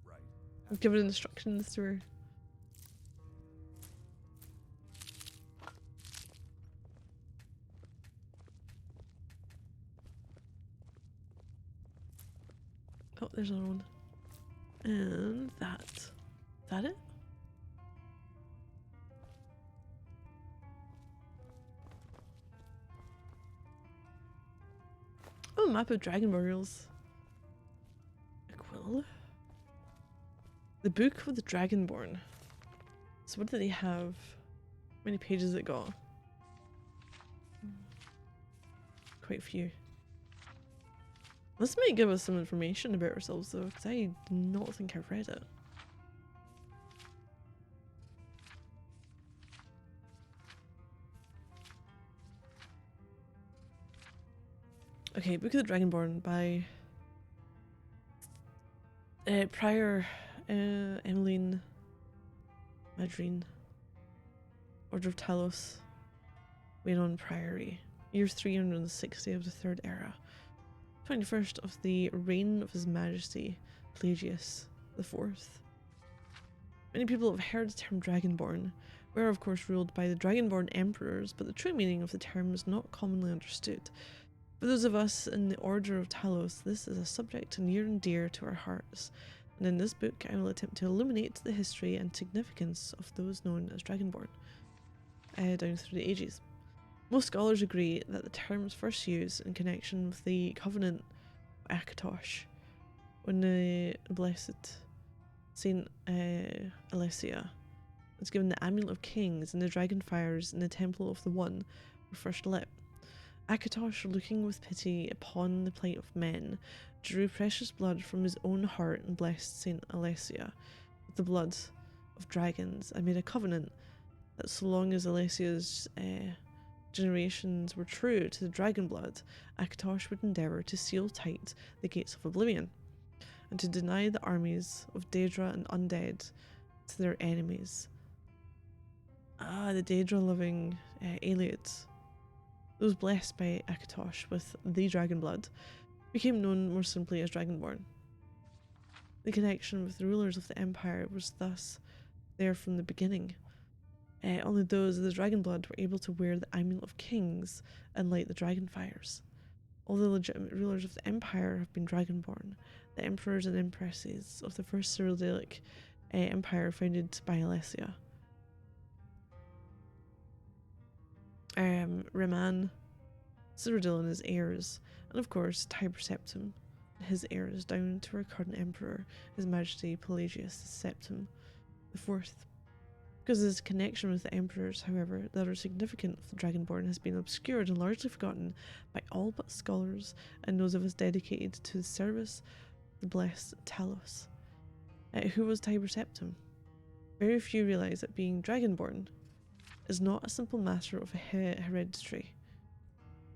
Right. giving instructions to her. Oh, there's another one. And that. Is that it? Oh, map of Dragonborn rules. A quill. The Book of the Dragonborn. So what do they have? How many pages has it got? Quite a few. This might give us some information about ourselves though, because I do not think I've read it. Okay, Book of the Dragonborn by Prior Emmeline Madrine, Order of Talos, Waynon Priory, year 360 of the Third Era, 21st of the reign of His Majesty Pelagius IV. Many people have heard the term Dragonborn. We are of course ruled by the Dragonborn emperors, but the true meaning of the term is not commonly understood. For those of us in the Order of Talos, this is a subject near and dear to our hearts, and in this book I will attempt to illuminate the history and significance of those known as Dragonborn, down through the ages. Most scholars agree that the term was first used in connection with the Covenant of Akatosh, when the blessed Saint Alessia was given the Amulet of Kings and the dragon fires in the Temple of the One were first lit. Akatosh, looking with pity upon the plight of men, drew precious blood from his own heart and blessed Saint Alessia with the blood of dragons and made a covenant that so long as Alessia's generations were true to the dragon blood, Akatosh would endeavour to seal tight the gates of oblivion and to deny the armies of Daedra and undead to their enemies. Ah, the Daedra loving Aelids, those blessed by Akatosh with the dragon blood, became known more simply as Dragonborn. The connection with the rulers of the Empire was thus there from the beginning. Only those of the dragon blood were able to wear the Amulet of Kings and light the dragon fires. All the legitimate rulers of the Empire have been Dragonborn, the emperors and empresses of the first Cyrodiilic Empire founded by Alessia. Reman, Cyrodiil and his heirs, and of course Tiber Septim and his heirs down to our current emperor, His Majesty Pelagius VII IV. Because of his connection with the emperors, however, that are significant of the Dragonborn has been obscured and largely forgotten by all but scholars and those of us dedicated to the service of the blessed Talos. Who was Tiber Septim? Very few realise that being Dragonborn is not a simple matter of hereditary.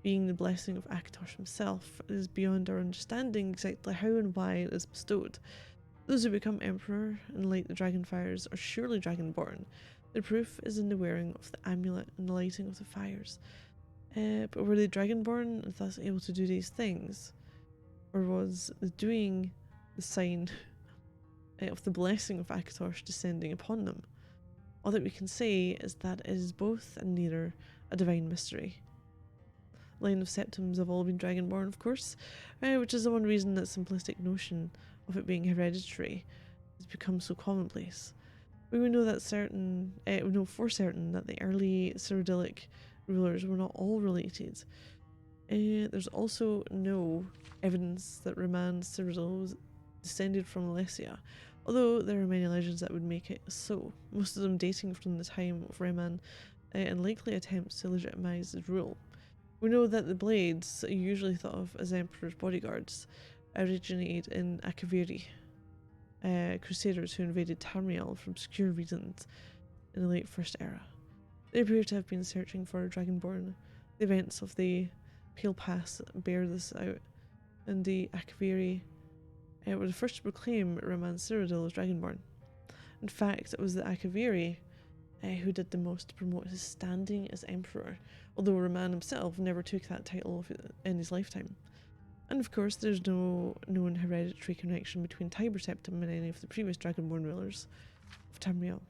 Being the blessing of Akatosh himself, it is beyond our understanding exactly how and why it is bestowed. Those who become emperor and light the dragon fires are surely Dragonborn. The proof is in the wearing of the amulet and the lighting of the fires. But were they Dragonborn and thus able to do these things? Or was the doing the sign of the blessing of Akatosh descending upon them? All that we can say is that it is both and neither a divine mystery. Line of Septims have all been Dragonborn, of course, which is the one reason that simplistic notion of it being hereditary has become so commonplace. We know that we know for certain that the early Cyrodiilic rulers were not all related. There's also no evidence that Reman Cyrodiil was descended from Alessia, although there are many legends that would make it so, most of them dating from the time of Reman and likely attempts to legitimize his rule. We know that the Blades, usually thought of as Emperor's bodyguards, originated in Akaviri, crusaders who invaded Tamriel from obscure reasons in the late First Era. They appear to have been searching for a Dragonborn. The events of the Pale Pass bear this out, and the Akaviri were the first to proclaim Reman Cyrodiil as Dragonborn. In fact, it was the Akaviri who did the most to promote his standing as emperor, although Reman himself never took that title in his lifetime. And of course, there's no known hereditary connection between Tiber Septim and any of the previous Dragonborn rulers of Tamriel.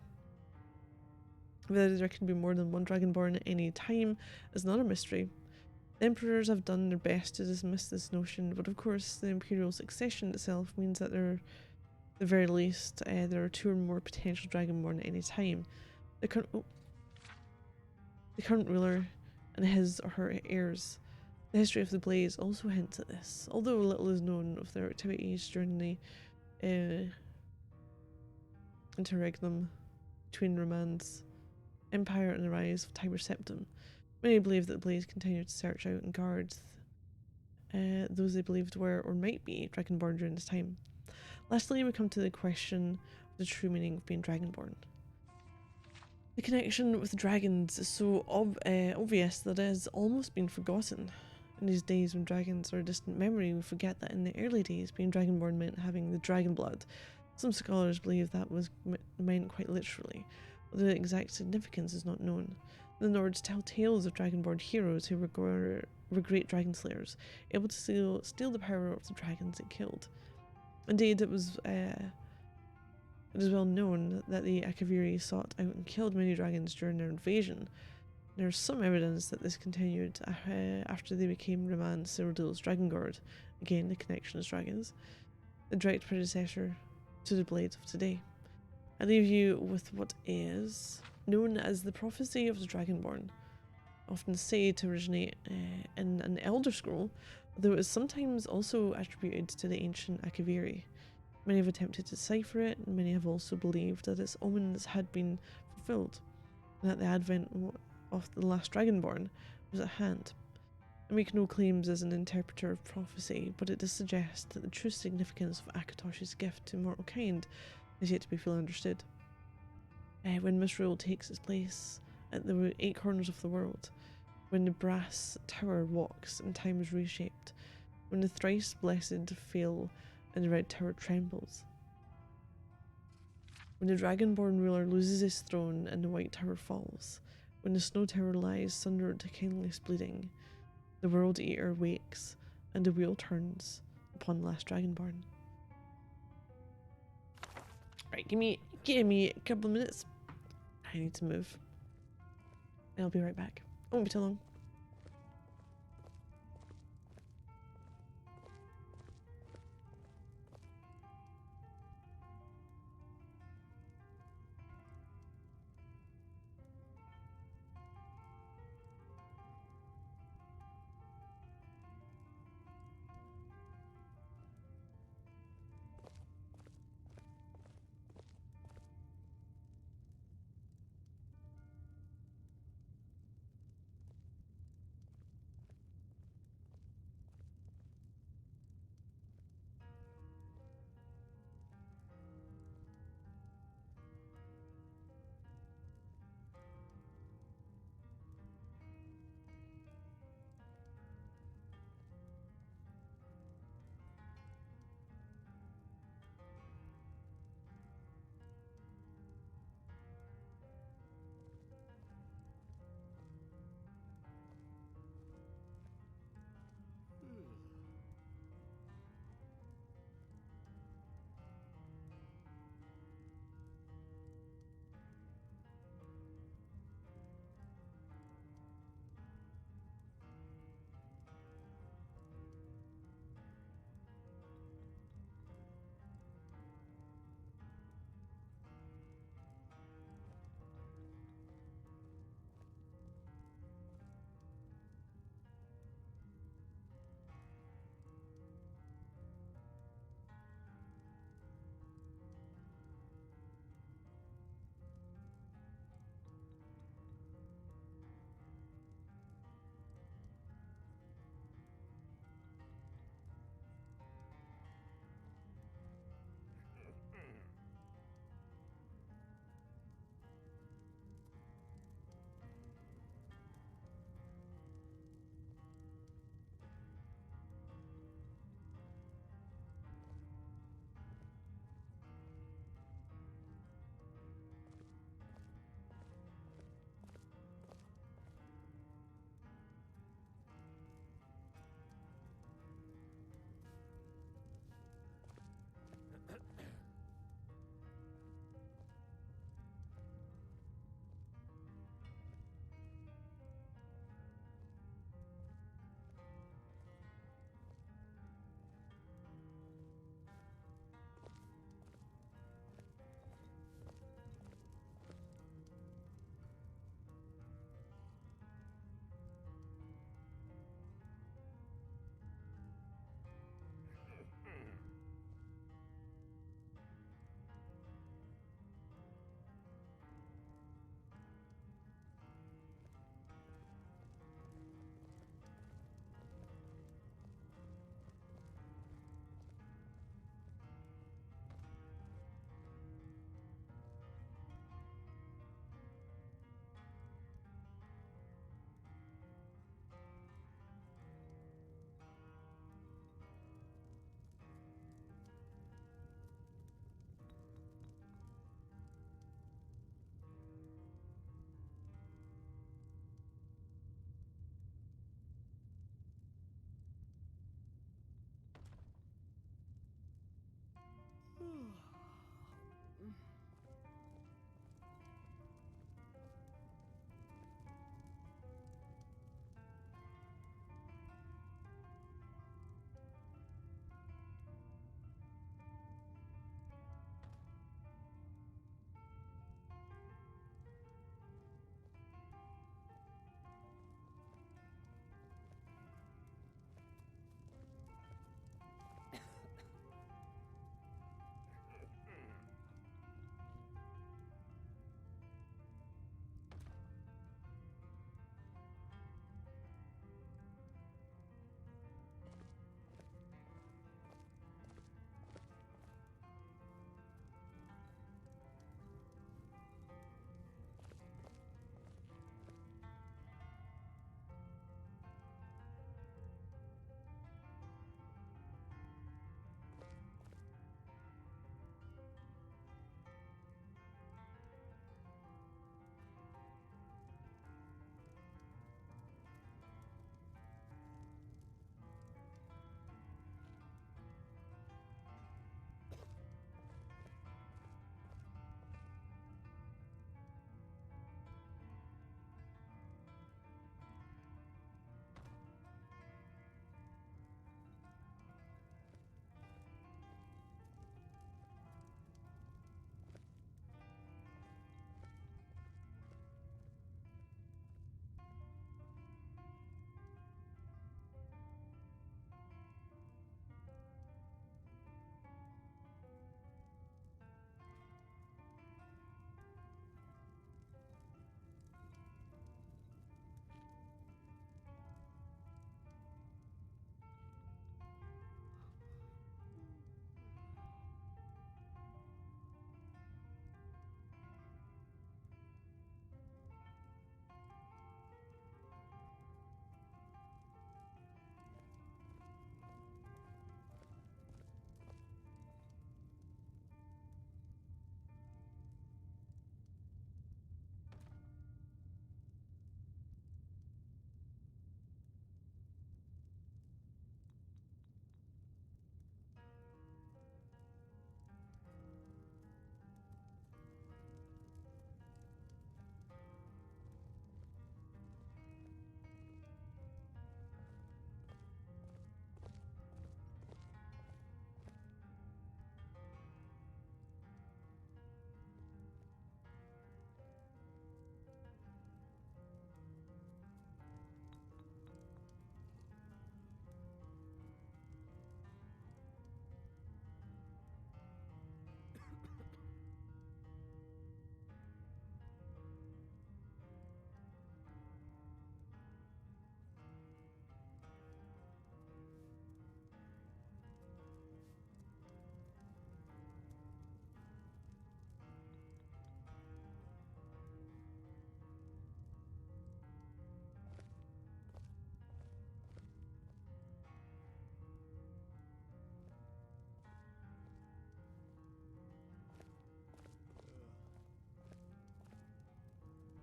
Whether there can be more than one Dragonborn at any time is not a mystery. The emperors have done their best to dismiss this notion, but of course the imperial succession itself means that at the very least there are 2 or more potential Dragonborn at any time. The current ruler and his or her heirs. The history of the Blaze also hints at this, although little is known of their activities during the interregnum between Roman's empire and the rise of Tiber Septim. Many believe that the Blaze continued to search out and guard those they believed were or might be Dragonborn during this time. Lastly, we come to the question of the true meaning of being Dragonborn. The connection with dragons is so obvious that it has almost been forgotten. In these days when dragons are a distant memory, we forget that in the early days, being Dragonborn meant having the dragon blood. Some scholars believe that was meant quite literally, although the exact significance is not known. The Nords tell tales of Dragonborn heroes who were great dragon slayers, able to steal the power of the dragons it killed. Indeed, it is well known that the Akaviri sought out and killed many dragons during their invasion. There is some evidence that this continued after they became Raman Cyrodiil's Dragongord. Again, the connection is dragons, the direct predecessor to the blades of today. I leave you with what is known as the prophecy of the Dragonborn, often said to originate in an Elder Scroll, though it is sometimes also attributed to the ancient Akaviri. Many have attempted to decipher it, and many have also believed that its omens had been fulfilled, and that the advent of the last Dragonborn was at hand. I make no claims as an interpreter of prophecy, but it does suggest that the true significance of Akatosh's gift to mortal kind is yet to be fully understood. When misrule takes its place at the 8 corners of the world, when the brass tower walks and time is reshaped, when the thrice blessed fail and the red tower trembles, when the Dragonborn ruler loses his throne and the white tower falls, when the snow tower lies sundered to kindless bleeding, the world eater wakes and the wheel turns upon the last Dragonborn. Right, give me a couple of minutes. I need to move. And I'll be right back. It won't be too long.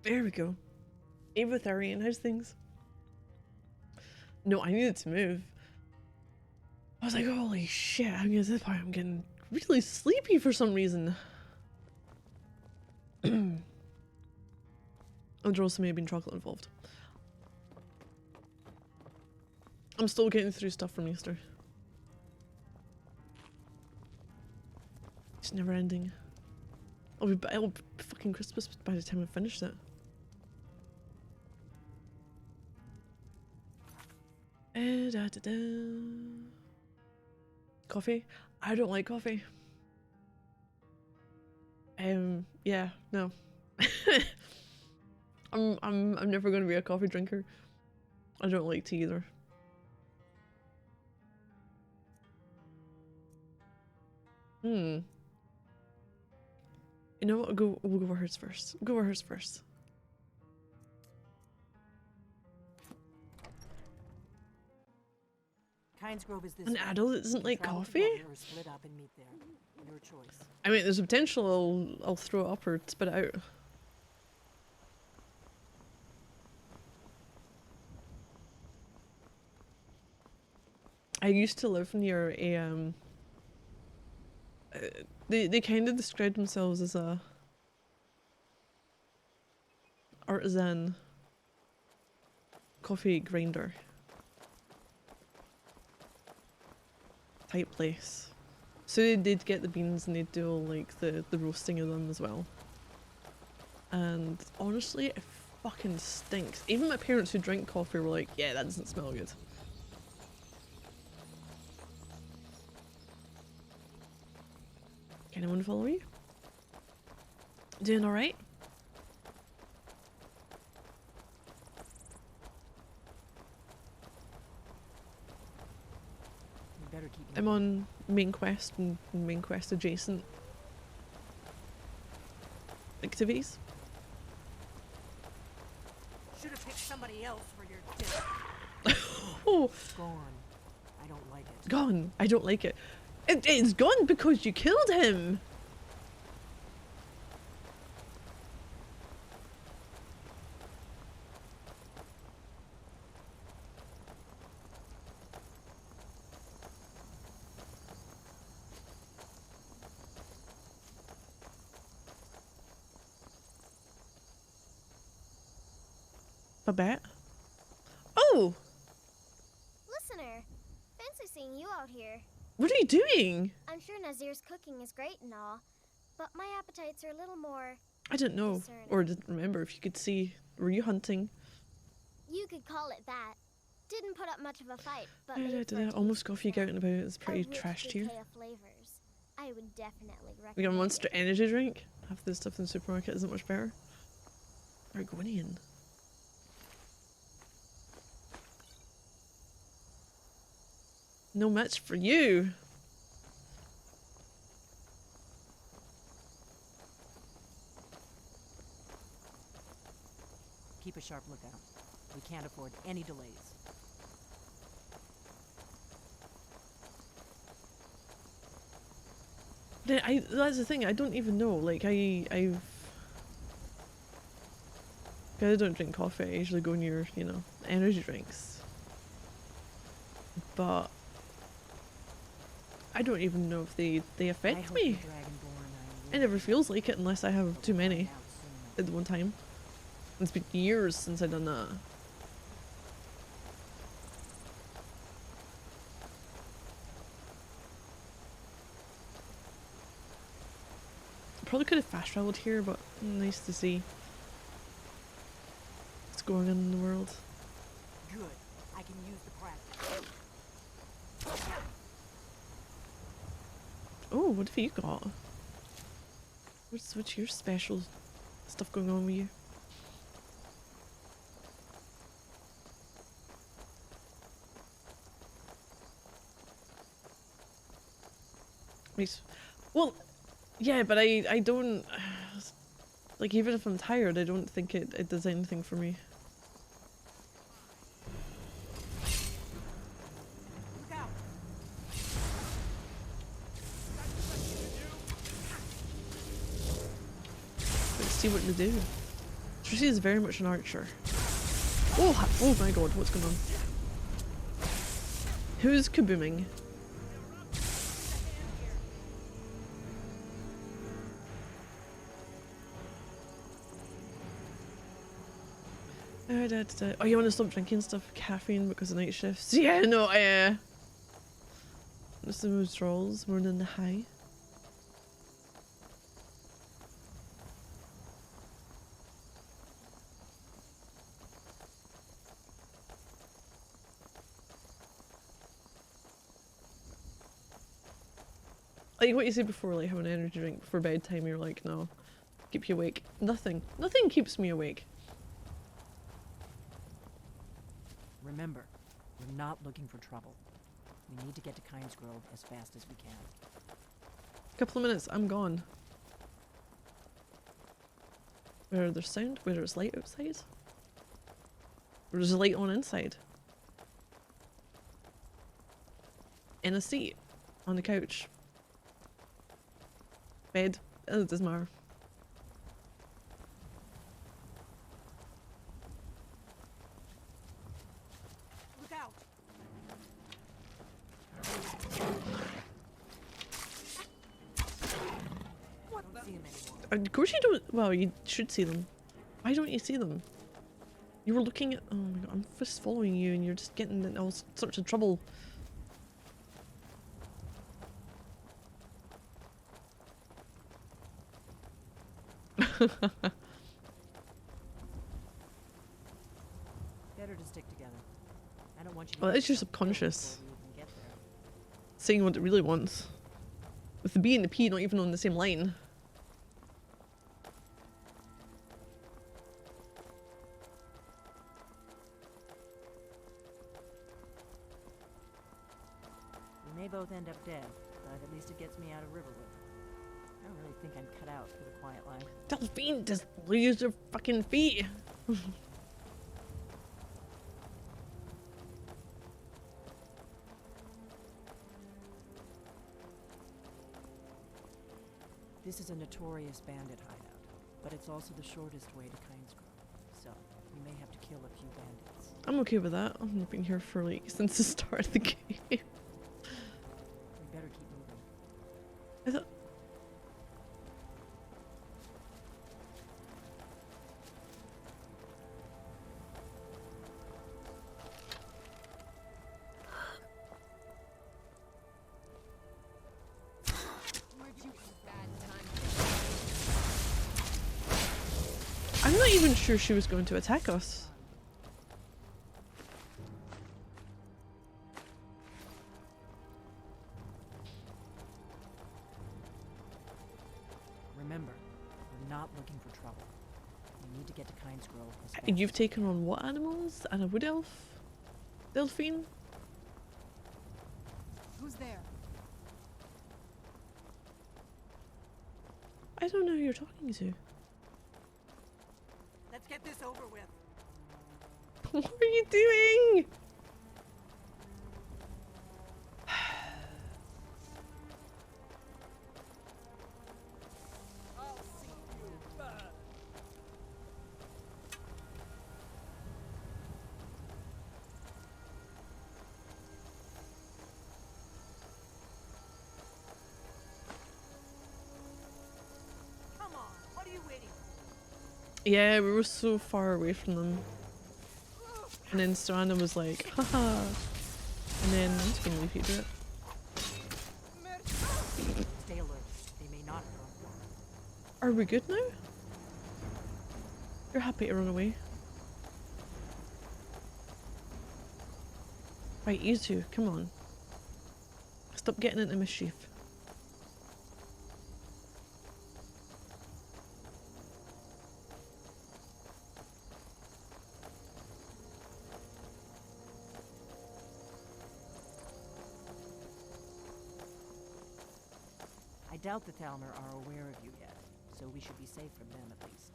There we go. Avatharian, how's things? No, I needed to move. I was like, holy shit, I'm getting to this point, I'm getting really sleepy for some reason. And there also may have been chocolate involved. I'm still getting through stuff from Easter. It's never ending. It'll be fucking Christmas by the time I finish it. Coffee? I don't like coffee. Yeah, no. I'm never gonna be a coffee drinker. I don't like tea either. You know what? We'll go over hers first. Go over hers first. Kynes Grove is this An way. adult isn't like Travel coffee? together or split up and meet there. Your choice. I mean, there's a potential I'll throw it up or spit it out. I used to live near a they kind of described themselves as a artisan coffee grinder type place. So they'd get the beans and they'd do all like the roasting of them as well. And honestly, it fucking stinks. Even my parents who drink coffee were like, yeah, that doesn't smell good. Can anyone follow you? Doing alright? Better keep I'm on main quest and main quest adjacent activities. Should have picked somebody else for your dinner. Oh, Gone. I don't like it. gone. I don't like it. It's gone because you killed him. Babette? Oh! Listener, fancy seeing you out here. What are you doing? I'm sure Nazir's cooking is great and all, but my appetites are a little more... I didn't know, discerning. or didn't remember if you could see. Were you hunting? You could call it that. Didn't put up much of a fight, but Almost got you out and about. It's pretty trashed here. of flavors. I would definitely recommend We got a it. Monster Energy drink. Half the stuff in the supermarket isn't much better. Argonian. No match for you. Keep a sharp lookout. We can't afford any delays. That's the thing. I don't even know. Like I don't drink coffee. I usually go near, energy drinks. But I don't even know if they affect me. It never feels like it unless I have too many at one time. It's been years since I've done that. Probably could have fast traveled here, but nice to see what's going on in the world. Good. I can use the practice. Oh, what have you got? What's your special stuff going on with you? Well, yeah, but I don't, like, even if I'm tired, I don't think it does anything for me. Let's see what to do. She is very much an archer. Oh, oh my god, what's going on? Who's kabooming? Oh, you want to stop drinking stuff, caffeine because of night shifts? Yeah, no, just the withdrawals more than the high. Like what you said before, like have an energy drink before bedtime, you're like, no, keep you awake. Nothing keeps me awake. Remember, we're not looking for trouble. We need to get to Kynes Grove as fast as we can. Couple of minutes, I'm gone. Where there's sound, where there's light outside. Where there's a light on inside. In a seat. On the couch. Bed. It doesn't matter. Look out! What? Don't see him anymore. Of course you don't. Well, you should see them. Why don't you see them? You were looking at. Oh my god, I'm just following you and you're just getting in all sorts of trouble. Better to stick together. I don't want you to. Well, it's your subconscious saying what it really wants. With the B and the P not even on the same line. We may both end up dead, but at least it gets me out of Riverwood. I don't really think I'm cut out for the quiet life. Delphine, just lose your fucking feet. This is a notorious bandit hideout, but it's also the shortest way to Kynes Grove, so we may have to kill a few bandits. I'm okay with that. I've been here for like since the start of the game. We better keep moving. I thought. I'm not even sure she was going to attack us. Remember, we're not looking for trouble. We need to get to Kynes Grove as fast And you've taken on what animals? And a wood elf? Delphine? Who's there? I don't know who you're talking to. Let's get this over with. What are you doing? I'll see you burn. Come on, what are you waiting for? Yeah, we were so far away from them. And then Serana was like, haha. And then I'm just gonna leave you to it. Stay alert. They may not have gone far. Are we good now? You're happy to run away. Right, you two, come on. Stop getting into mischief. I doubt the Thalmor are aware of you yet, so we should be safe from them at least.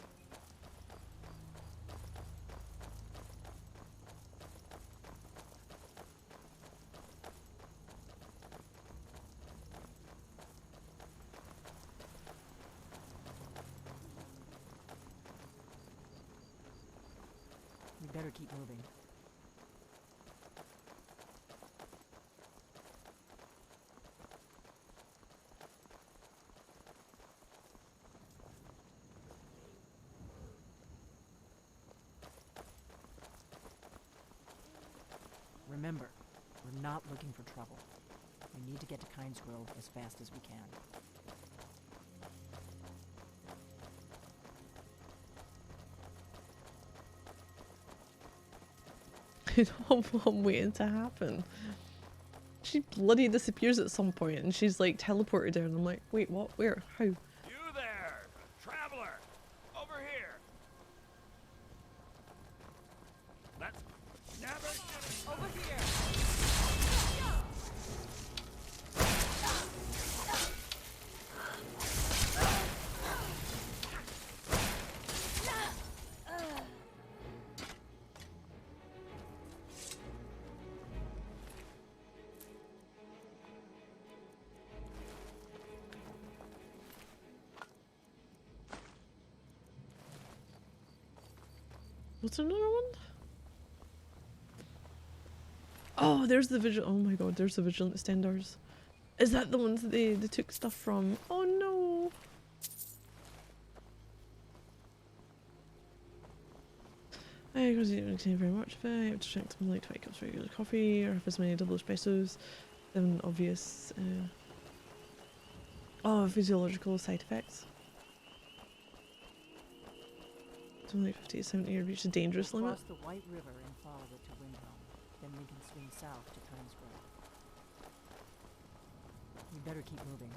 better keep moving. Remember, we're not looking for trouble. We need to get to Kynes Grove as fast as we can. I know what I'm waiting to happen. She bloody disappears at some point and she's like teleported there and I'm like, wait, what? Where? How? You there, traveler! Over here! Let's never get over here! What's another one? Oh, there's the vigil. Oh my god, there's the vigilant standards. Is that the ones that they took stuff from? Oh no. I was eating very much of it. I have to drink something like 20 cups of regular coffee or have as many double espressos. Then obvious physiological side effects. Something like 50 to 70 or reach the dangerous limit. Cross the White River and follow it to Windhelm. Then we can swing south to Kynes Grove. We better keep moving.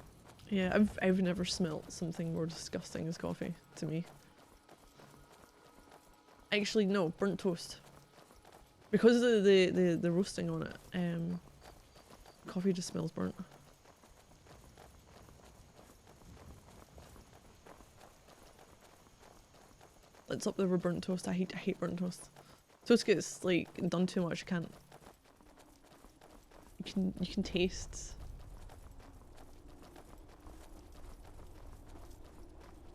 Yeah, I've never smelt something more disgusting as coffee to me. Actually, no, burnt toast. Because of the roasting on it, coffee just smells burnt. It's up there with burnt toast. I hate burnt toast. Toast gets like done too much. You can taste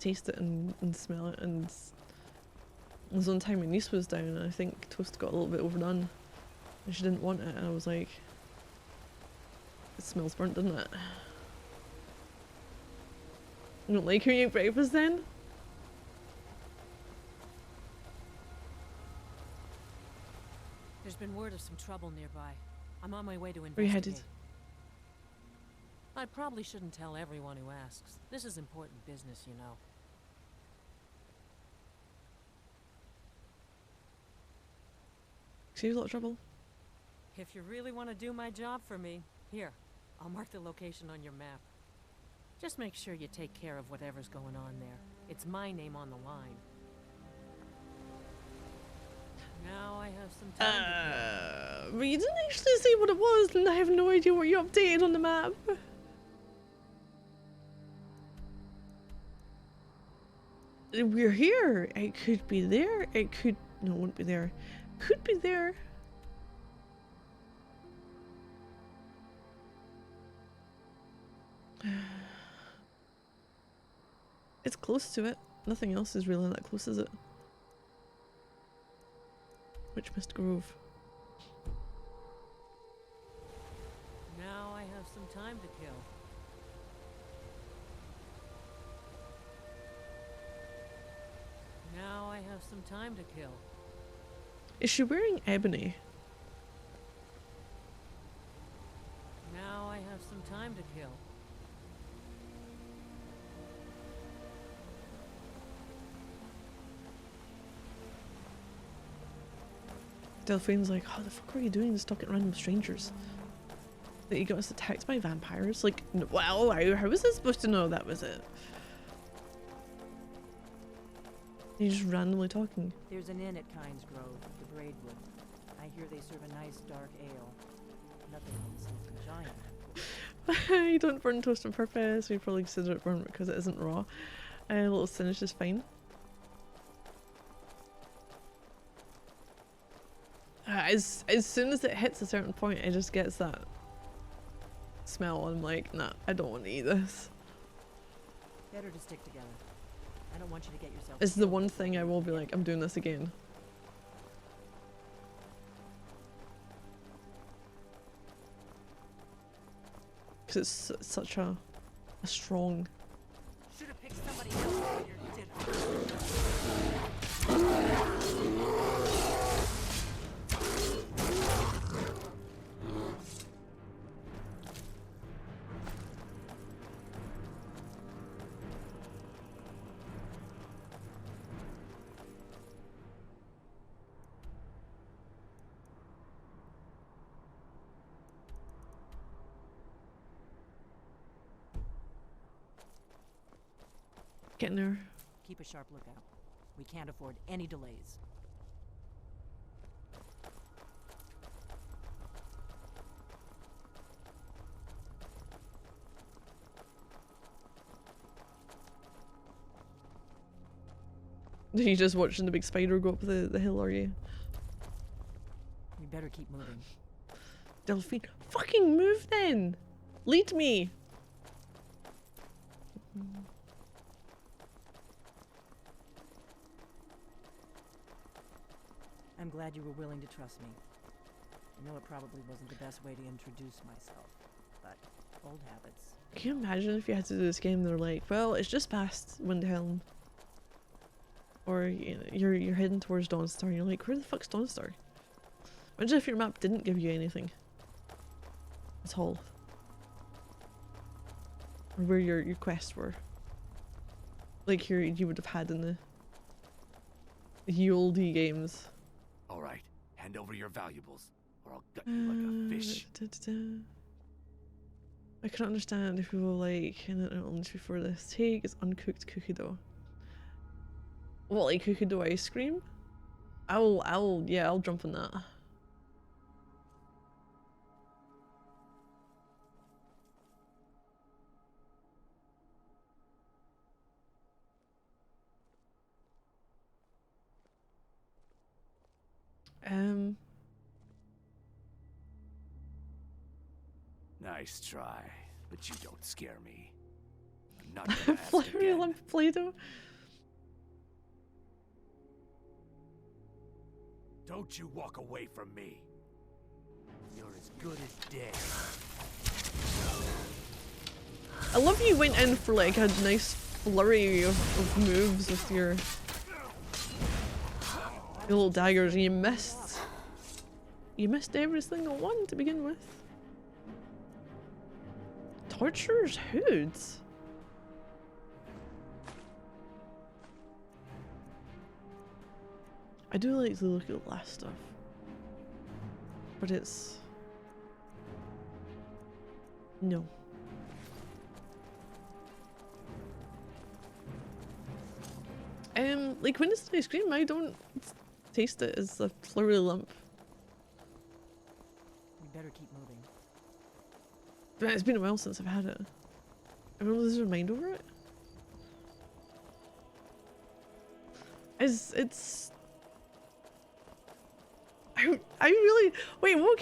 it and smell it. And there was one time my niece was down and I think toast got a little bit overdone and she didn't want it and I was like, it smells burnt, doesn't it? You don't like how you eat breakfast then? There's been word of some trouble nearby. I'm on my way to Where you investigate. headed? I probably shouldn't tell everyone who asks. This is important business, you know. She's a lot of trouble. If you really want to do my job for me, here, I'll mark the location on your map. Just make sure you take care of whatever's going on there. It's my name on the line. Now I have some time But you didn't actually say what it was and I have no idea what you updated on the map. We're here. It could be there. It could... No, it wouldn't be there. Could be there. It's close to it. Nothing else is really that close, is it? Witch Mist Grove. Now I have some time to kill. Now I have some time to kill. Is she wearing ebony? Now I have some time to kill. Delphine's like, how the fuck are you doing this talking to random strangers? That you got us attacked by vampires? Like, well, how was I supposed to know that was it? You're just randomly talking. There's an inn at Kynes Grove, the Braidwood. I hear they serve a nice dark ale. Nothing beats a giant. You don't burn toast on purpose. We probably consider it burnt because it isn't raw. A little singed is fine. As soon as it hits a certain point, it just gets that smell, and I'm like, nah, I don't want to eat this. Better to stick together. I don't want you to get yourself. It's the one thing I will be like, I'm doing this again. because it's such a strong. Should have picked somebody else for your dinner. Getting there. Keep a sharp lookout. We can't afford any delays. Are you just watching the big spider go up the hill, are you? We better keep moving. Delphine. Fucking move then! Lead me! I'm glad you were willing to trust me. I know it probably wasn't the best way to introduce myself, but old habits. Can you imagine if you had to do this game, they're like, well, it's just past Windhelm. Or you know, you're heading towards Dawnstar and you're like, where the fuck's Dawnstar? Imagine if your map didn't give you anything at all. Or where your quests were. Like you would have had in the oldie games. Alright, hand over your valuables, or I'll gut you like a fish. I can understand if people like in an illness before this. Take is uncooked cookie dough. What, like cookie dough ice cream? I'll jump on that. Nice try, but you don't scare me. I'm not gonna ask Flurry again. lump Play-Doh. Don't you walk away from me. You're as good as dead. I love you went in for like a nice flurry of moves with your little daggers and you missed. You missed every single one to begin with. Torturer's hoods. I do like to look at the last stuff, but it's no. Like when it's ice cream, I don't taste it as a flurry lump. We better keep moving. But it's been a while since I've had it. Everyone loses their mind over it. It's I really wait. What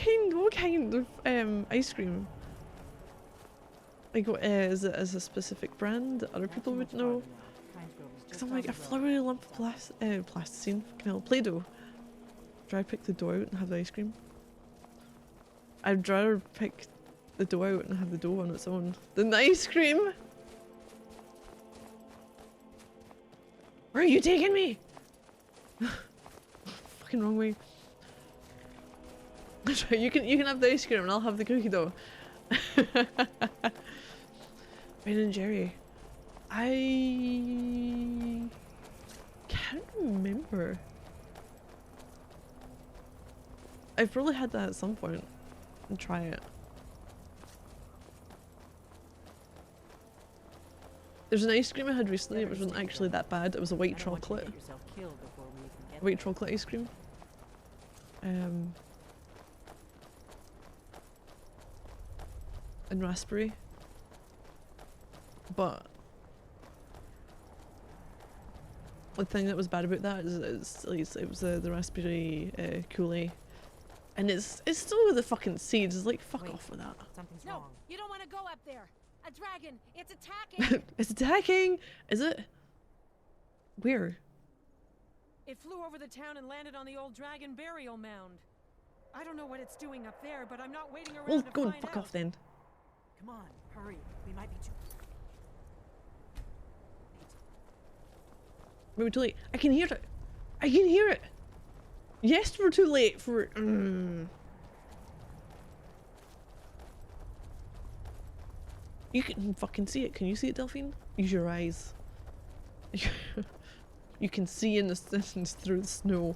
kind of ice cream? Like, what is it as a specific brand that other people would know? Because I'm like a flurry lump of plasticine, fucking hell, Play-Doh. Do I pick the dough out and have the ice cream? I'd rather pick the dough out and have the dough on its own than the ice cream. Where are you taking me? Fucking wrong way. You can have the ice cream and I'll have the cookie dough. Ben and Jerry. I can't remember. I've probably had that at some point and try it. There's an ice cream I had recently, which wasn't actually that bad. It was a white chocolate. White chocolate ice cream. And raspberry. But the thing that was bad about that is it was the raspberry Kool-Aid. And it's still with the fucking seeds. It's like, fuck off with that. Something's No, wrong. you don't want to go up there. A dragon, it's attacking. It's attacking! Is it? Where? It flew over the town and landed on the old dragon burial mound. I don't know what it's doing up there, but I'm not waiting around Well, to go and find fuck out. off then. Come on, hurry. We might be too... We're too late. I can hear it. I can hear it. Yes, we're too late for... You can fucking see it. Can you see it, Delphine? Use your eyes. You can see in the distance through the snow.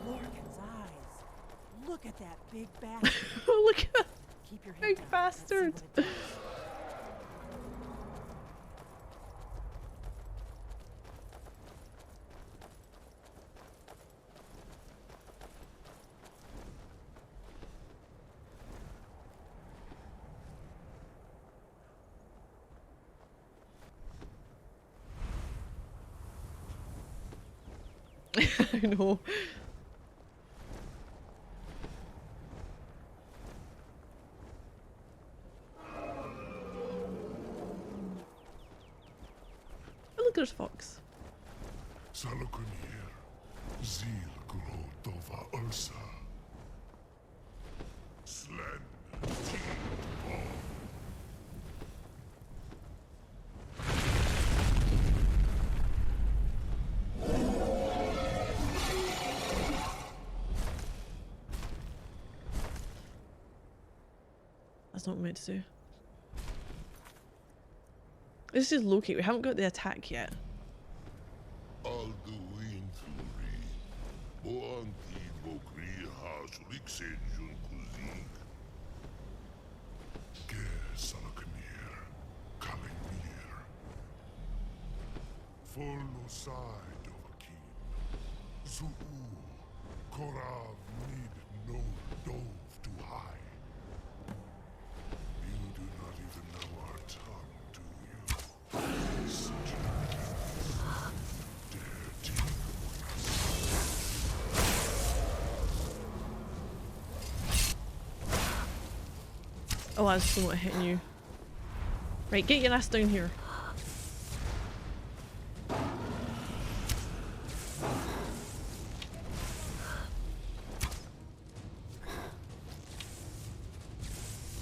Lorcan's eyes. Look at that big bastard. Look at that Keep your head big down. bastard. Let's see what it does. I know. Oh, look, there's Fox. Salakunir, Zil Grotova Ursa. Slen, That's not what we meant to do. This is locate. We haven't got the attack yet. Alduin Turi, Boanti Bokri Hasulik Sejun Kuzik. Ge Salakunir, Kalimir. Follow side of a king. Zuu, Korav need no dove to hide. You do not even know our tongue, do you? Such Oh, that's still not hitting you. Right, get your ass down here.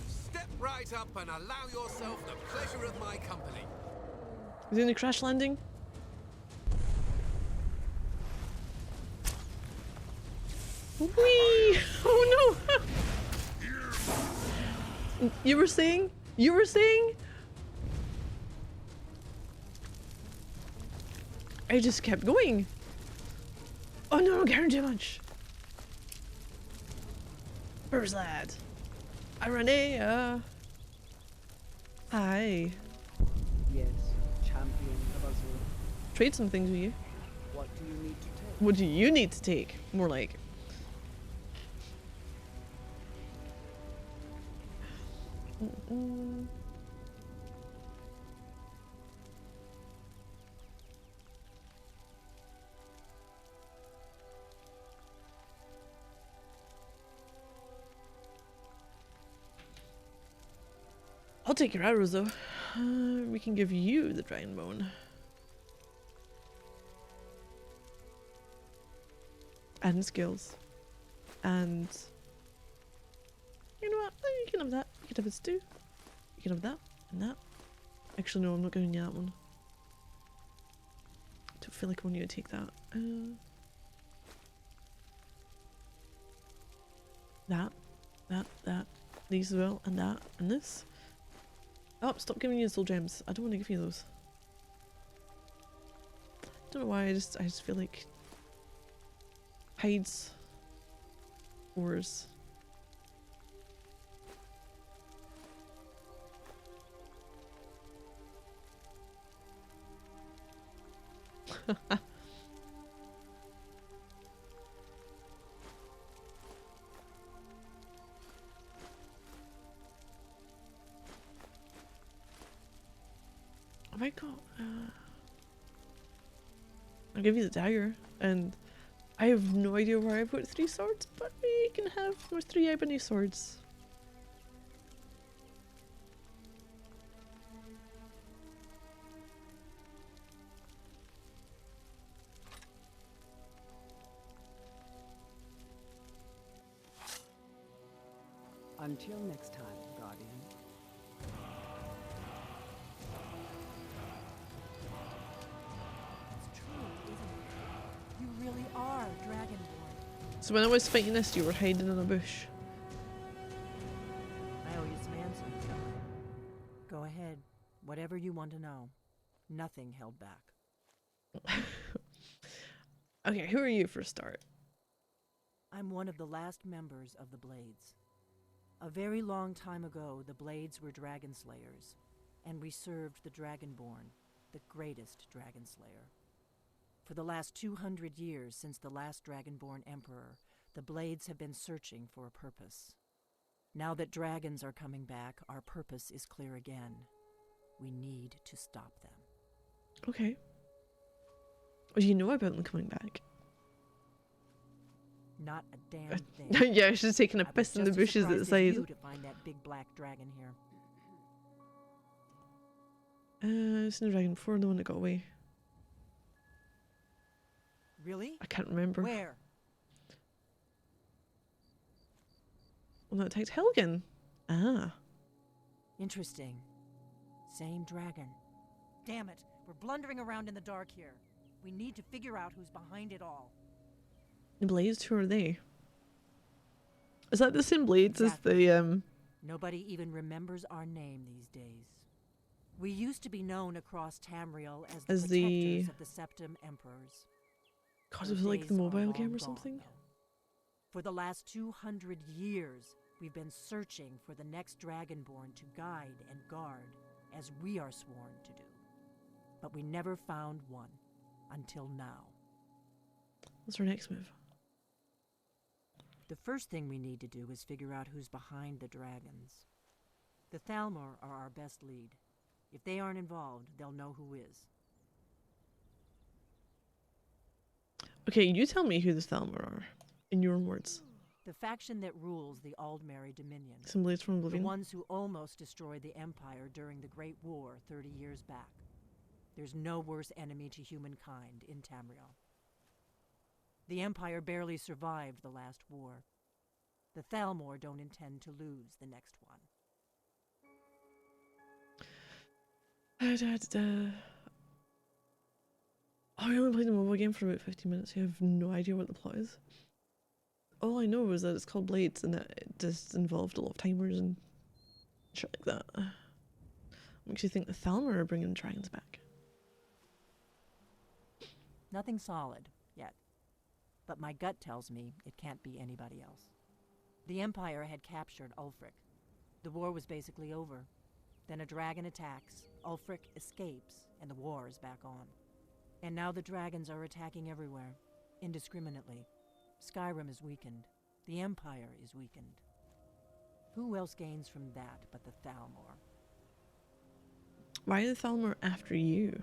Step right up and allow yourself the pleasure of my company. Is he in the crash landing? Whee! Oh no! You were saying? You were saying? I just kept going. Oh no, don't care too much. Where's that? Ironea. Hi. Yes, champion of Azure. Trade some things with you. What do you need to take? What do you need to take? More like. I'll take your arrows though. We can give you the dragon bone. And skills. And you know what? You can have that. You can have it too. You can have that and that. Actually, no, I'm not going to that one. I don't feel like I want you to take that. That. These as well, and that, and this. Oh, stop giving you soul gems. I don't want to give you those. Don't know why. I just feel like hides, ores. Have I got I'll give you the dagger, and I have no idea where I put 3 swords, but we can have those 3 ebony swords. Until next time, Guardian. It's true, isn't it? You really are Dragonborn. So when I was fighting this, you were hiding in a bush. I owe you some answers. Go ahead. Whatever you want to know. Nothing held back. Okay, who are you for a start? I'm one of the last members of the Blades. A very long time ago, the Blades were dragon slayers, and we served the Dragonborn, the greatest dragon slayer. For the last 200 years since the last Dragonborn Emperor, the Blades have been searching for a purpose. Now that dragons are coming back, our purpose is clear again. We need to stop them. Okay. What do you know about them coming back? Not a damn thing. Yeah, she's taking a piss in the bushes at the side. You to find that big black dragon here. I've seen the dragon before, the one that got away. Really? I can't remember. Where? Well, that attacked Helgen. Ah. Interesting. Same dragon. Damn it, we're blundering around in the dark here. We need to figure out who's behind it all. The Blades, who are they? Is that the same Blades exactly. as the Nobody even remembers our name these days. We used to be known across Tamriel as the protectors of the Septim Emperors. God, it was like the mobile game or something? For the last 200 years, we've been searching for the next Dragonborn to guide and guard, as we are sworn to do. But we never found one, until now. What's our next move? The first thing we need to do is figure out who's behind the dragons. The Thalmor are our best lead. If they aren't involved, they'll know who is. Okay, you tell me who the Thalmor are, in your own words. The faction that rules the Aldmeri Dominion. Some Blades from Oblivion. The ones who almost destroyed the Empire during the Great War 30 years back. There's no worse enemy to humankind in Tamriel. The Empire barely survived the last war. The Thalmor don't intend to lose the next one. Oh, I only played the mobile game for about 15 minutes. I have no idea what the plot is. All I know is that it's called Blades and that it just involved a lot of timers and shit like that. Makes you think the Thalmor are bringing dragons back. Nothing solid, yet. But my gut tells me it can't be anybody else. The Empire had captured Ulfric. The war was basically over. Then a dragon attacks, Ulfric escapes, and the war is back on. And now the dragons are attacking everywhere, indiscriminately. Skyrim is weakened. The Empire is weakened. Who else gains from that but the Thalmor? Why are the Thalmor after you?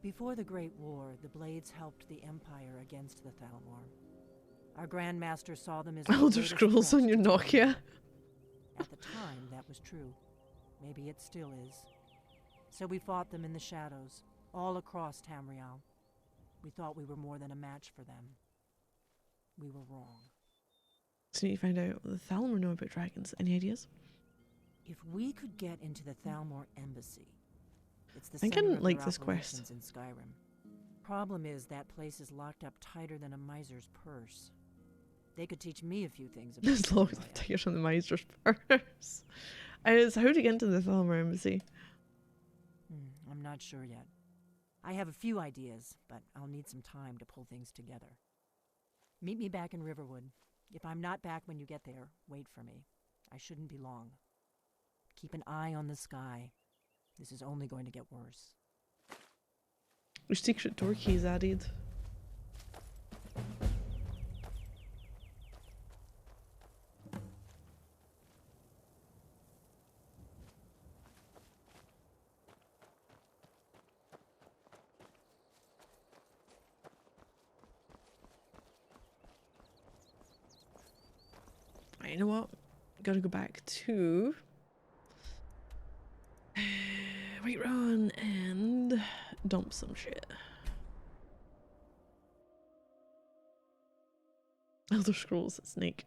Before the Great War, the Blades helped the Empire against the Thalmor. Our Grandmaster saw them as Elder Scrolls on your Nokia. At the time, that was true. Maybe it still is. So we fought them in the shadows, all across Tamriel. We thought we were more than a match for them. We were wrong. So you find out what the Thalmor know about dragons. Any ideas? If we could get into the Thalmor embassy, it's the I think I center didn't of like their this quest. operations in Skyrim. Problem is that place is locked up tighter than a miser's purse. They could teach me a few things about It's locked up tighter than the miser's purse. It's how to get into the Thalmor embassy. I'm not sure yet. I have a few ideas, but I'll need some time to pull things together. Meet me back in Riverwood. If I'm not back when you get there, wait for me. I shouldn't be long. Keep an eye on the sky. This is only going to get worse. Which secret door key is added? You know what? Gotta go back to Whiterun and dump some shit. Elder Scrolls Snake.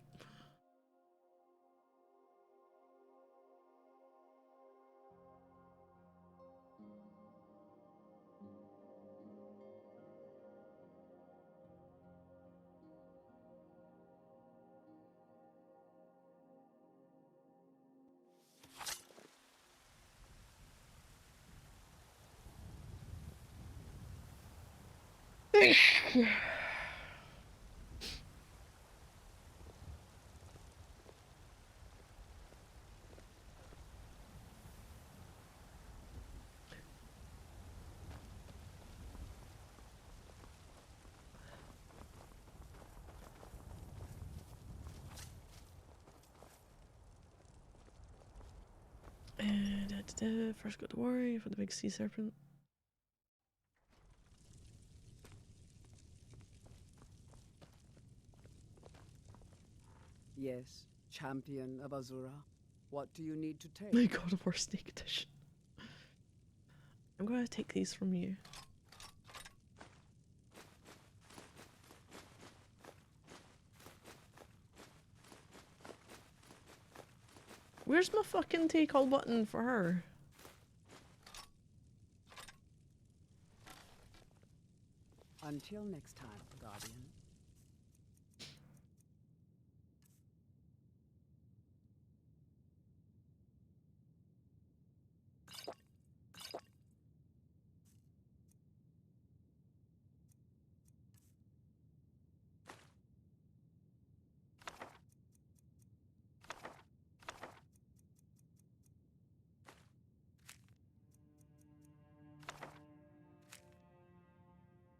First got to worry for the big sea serpent. Yes, champion of Azura. What do you need to take? My God of War Snake Edition. I'm gonna take these from you. Where's my fucking take all button for her? Until next time, Guardian.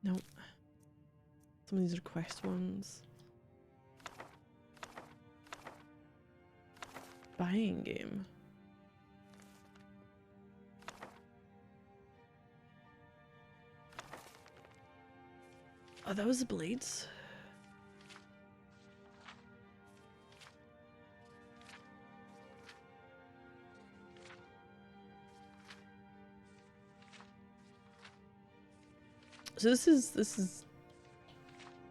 Nope. Some of these are quest ones. Buying game. Oh, that was the blades. So this is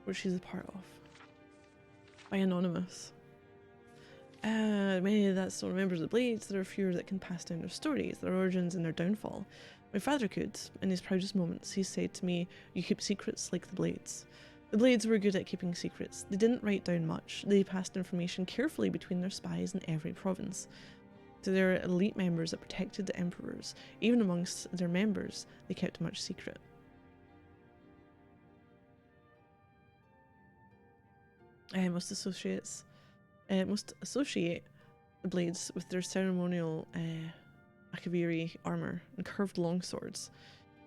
what she's a part of. By Anonymous. Many that still remembers the blades, there are fewer that can pass down their stories, their origins and their downfall. My father could. In his proudest moments, he said to me, "You keep secrets like the blades." The blades were good at keeping secrets. They didn't write down much. They passed information carefully between their spies in every province. To their elite members that protected the emperors, even amongst their members, they kept much secret. Most associate the blades with their ceremonial Akaviri armor and curved longswords.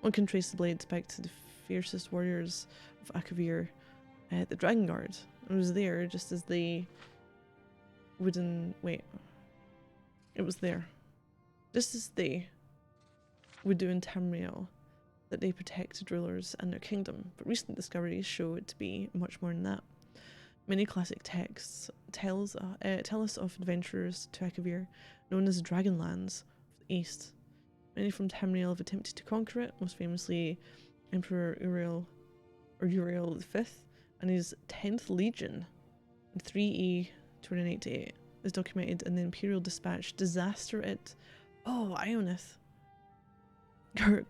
One can trace the blades back to the fiercest warriors of Akavir, the Dragon Guard. It was there just as the wooden... wait. It was there. Just as they would do in Tamriel, that they protected rulers and their kingdom, but recent discoveries show it to be much more than that. Many classic texts tell us of adventurers to Akavir, known as Dragonlands of the East. Many from Tamriel have attempted to conquer it, most famously Emperor Uriel V and his 10th Legion in 3E 288 is documented in the Imperial Dispatch Disaster at Ionith.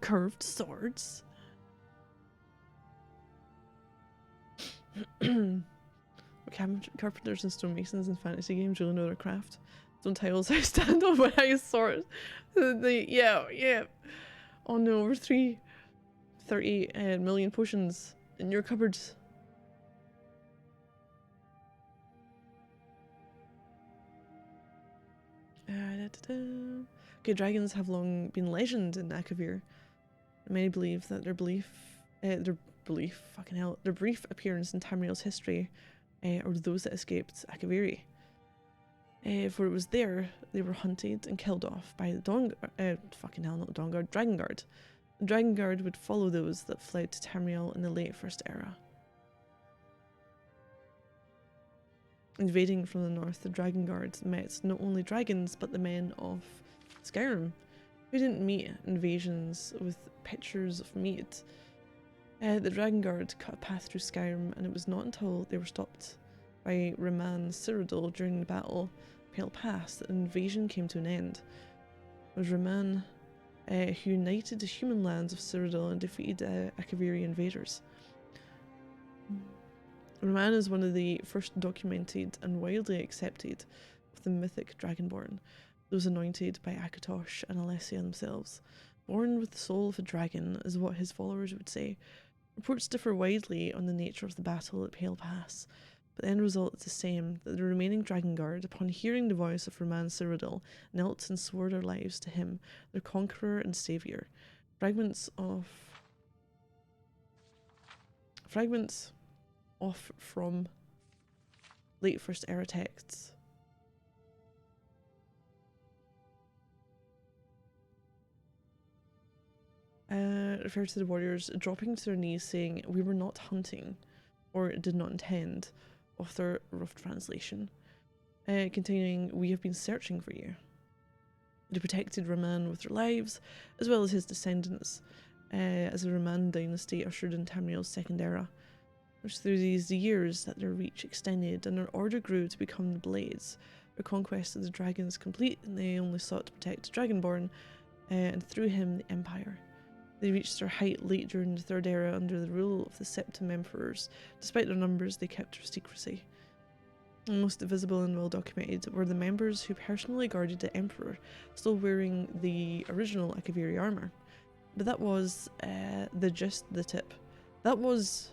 Curved swords. Carpenters and stonemasons in fantasy games really know their craft. Stone tiles I stand on my highest sword. Yeah. Oh no, over 30 million potions in your cupboards. Okay, dragons have long been legend in Akavir. Many believe that their brief appearance in Tamriel's history or those that escaped Akaviri. For it was there they were hunted and killed off by the Dragon Guard. The Dragon Guard would follow those that fled to Tamriel in the late First Era. Invading from the north, the Dragon Guard met not only dragons but the men of Skyrim, who didn't meet invasions with pitchers of meat. The Dragon Guard cut a path through Skyrim, and it was not until they were stopped by Raman Cyrodiil during the battle Pale Pass that the invasion came to an end. It was Raman who united the human lands of Cyrodiil and defeated Akaviri invaders. Raman is one of the first documented and widely accepted of the mythic Dragonborn, those anointed by Akatosh and Alessia themselves. Born with the soul of a dragon is what his followers would say. Reports differ widely on the nature of the battle at Pale Pass, but the end result is the same, that the remaining Dragon Guard, upon hearing the voice of Roman Cyrodiil, knelt and swore their lives to him, their conqueror and saviour. Fragments off from late First Era texts. Refer to the warriors dropping to their knees saying, "We were not hunting," or "did not intend," author rough translation. Continuing, "We have been searching for you." They protected Raman with their lives, as well as his descendants, as the Raman dynasty ushered in Tamriel's Second Era. It was through these years that their reach extended and their order grew to become the Blades. Their conquest of the dragons complete, and they only sought to protect Dragonborn, and through him the Empire. They reached their height late during the Third Era under the rule of the Septim Emperors. Despite their numbers, they kept their secrecy. The most visible and well documented were the members who personally guarded the Emperor, still wearing the original Akaviri armour. But that was just the tip. That was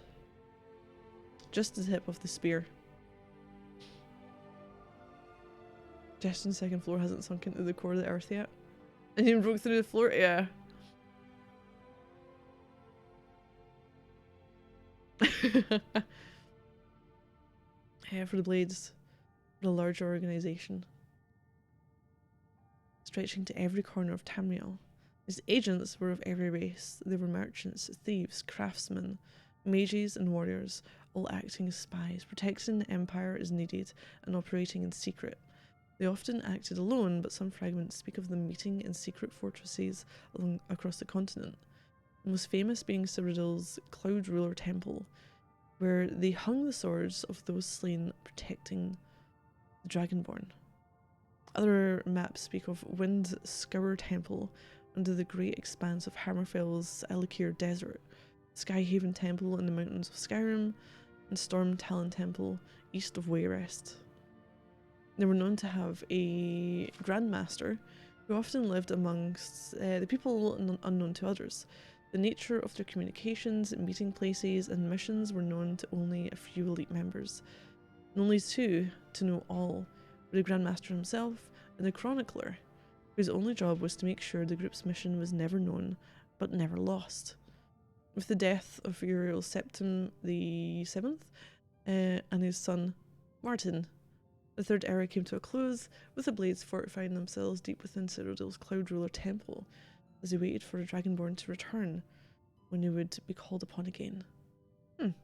just the tip of the spear. Justin's second floor hasn't sunk into the core of the earth yet. And you broke through the floor? Yeah. For the Blades, for a larger organisation, stretching to every corner of Tamriel. His agents were of every race. They were merchants, thieves, craftsmen, mages and warriors, all acting as spies, protecting the Empire as needed and operating in secret. They often acted alone, but some fragments speak of them meeting in secret fortresses across the continent. The most famous being Cyrodiil's Cloud Ruler Temple, where they hung the swords of those slain protecting the Dragonborn. Other maps speak of Wind Scour Temple under the great expanse of Hammerfell's Elikir Desert, Skyhaven Temple in the mountains of Skyrim, and Storm Talon Temple east of Wayrest. They were known to have a Grandmaster who often lived amongst the people unknown to others. The nature of their communications, meeting places, and missions were known to only a few elite members. And only two to know all were the Grandmaster himself and the Chronicler, whose only job was to make sure the group's mission was never known, but never lost. With the death of Uriel Septim VII and his son Martin, the Third Era came to a close, with the Blades fortifying themselves deep within Cyrodiil's Cloud Ruler Temple, as they waited for the Dragonborn to return when they would be called upon again. I'm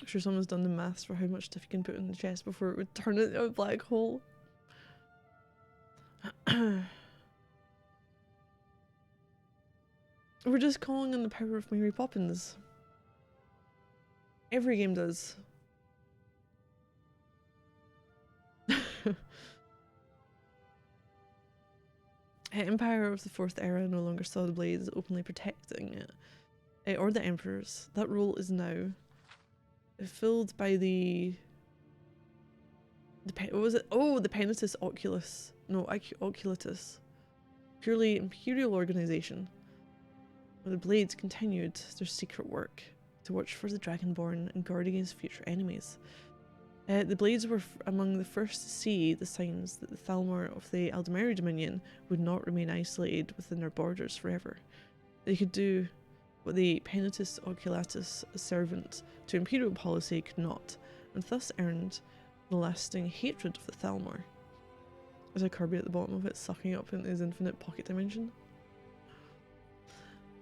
sure someone's done the maths for how much stuff you can put in the chest before it would turn it into a black hole. We're just calling on the power of Mary Poppins. Every game does. Empire of the Fourth Era no longer saw the Blades openly protecting it, or the Emperors. That role is now filled by the what was it? Oh, the Penitus Oculus. No, Oculatus. Purely imperial organisation. Where the Blades continued their secret work to watch for the Dragonborn and guard against future enemies. The Blades were among the first to see the signs that the Thalmor of the Aldemari Dominion would not remain isolated within their borders forever. They could do what the Penitus Oculatus servant to imperial policy could not, and thus earned the lasting hatred of the Thalmor. There's a Kirby at the bottom of it sucking up into his infinite pocket dimension.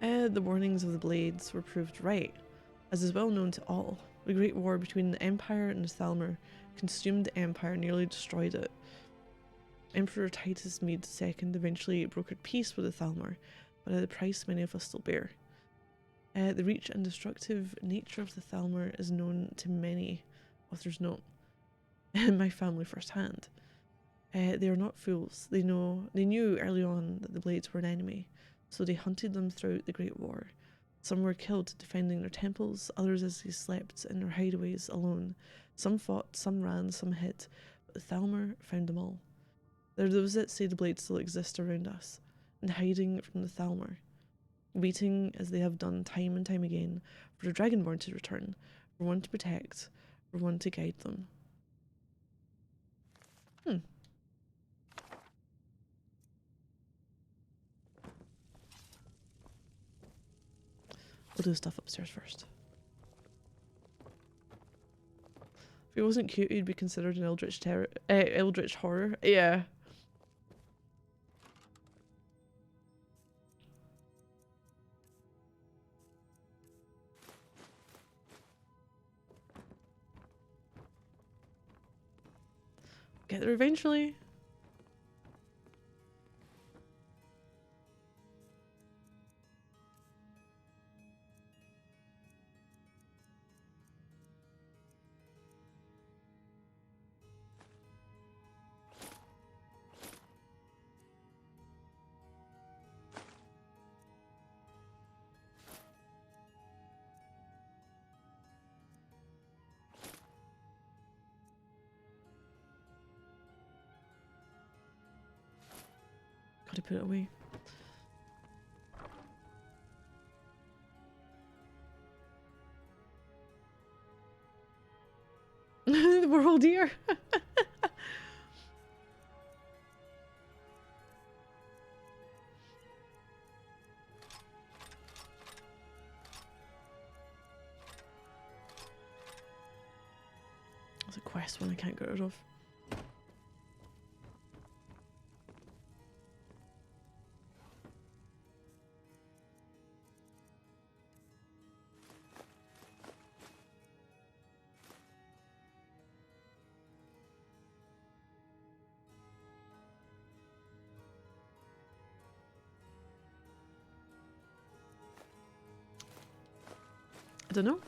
The warnings of the Blades were proved right, as is well known to all. The Great War between the Empire and the Thalmor consumed the Empire, nearly destroyed it. Emperor Titus Mede II eventually brokered peace with the Thalmor, but at a price many of us still bear. The reach and destructive nature of the Thalmor is known to many, authors note, my family firsthand. They are not fools. They knew early on that the Blades were an enemy, so they hunted them throughout the Great War. Some were killed defending their temples, others as they slept in their hideaways alone. Some fought, some ran, some hid, but the Thalmor found them all. There are those that say the Blades still exist around us, and hiding from the Thalmor, waiting as they have done time and time again for the Dragonborn to return, for one to protect, for one to guide them. We'll do stuff upstairs first. If he wasn't cute, he'd be considered an eldritch horror. Yeah. Get there eventually. Gotta put it away. We're all dear. There's a quest one I can't get rid of. I don't know.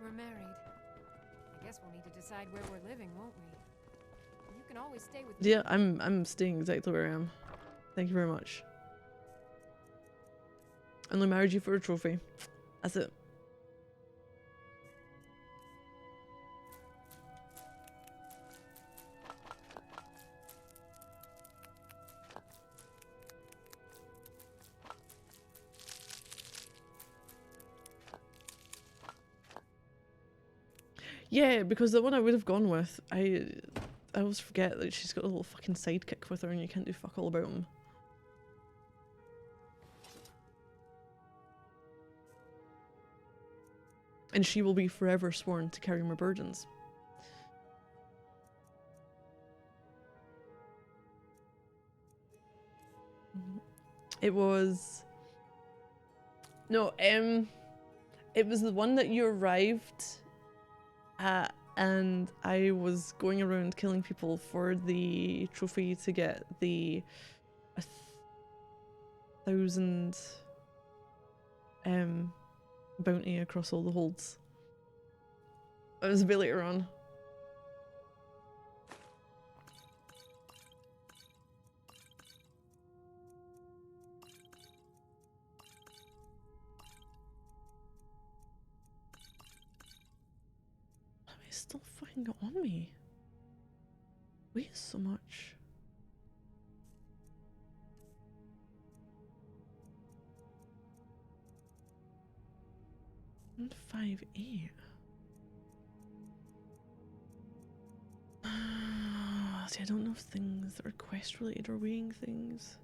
We're married. I guess we'll need to decide where we're living, won't we? You can always stay with me. Yeah, I'm staying exactly where I am. Thank you very much. Only married you for a trophy. That's it. Yeah, because the one I would have gone with, I always forget that she's got a little fucking sidekick with her and you can't do fuck all about him. And she will be forever sworn to carry my burdens. It was... No, it was the one that you arrived at and I was going around killing people for the trophy to get the 1,000 bounty across all the holds. It was a bit later on. It's still fucking got on me. Weighs so much. And 5'8". See, I don't know if things that are quest related are weighing things.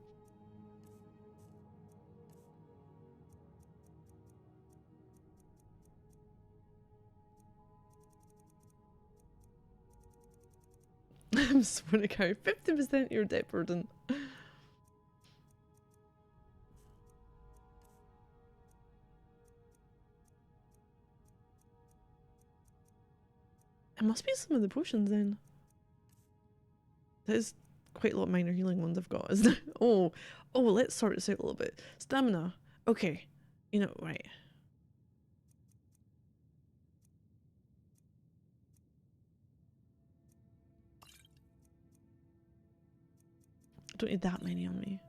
I'm sworn to carry 50% of your debt burden. It must be some of the potions then. That is quite a lot of minor healing ones I've got, isn't it? Oh, let's sort this out a little bit. Stamina. Okay. You know, right. I don't need that many on me.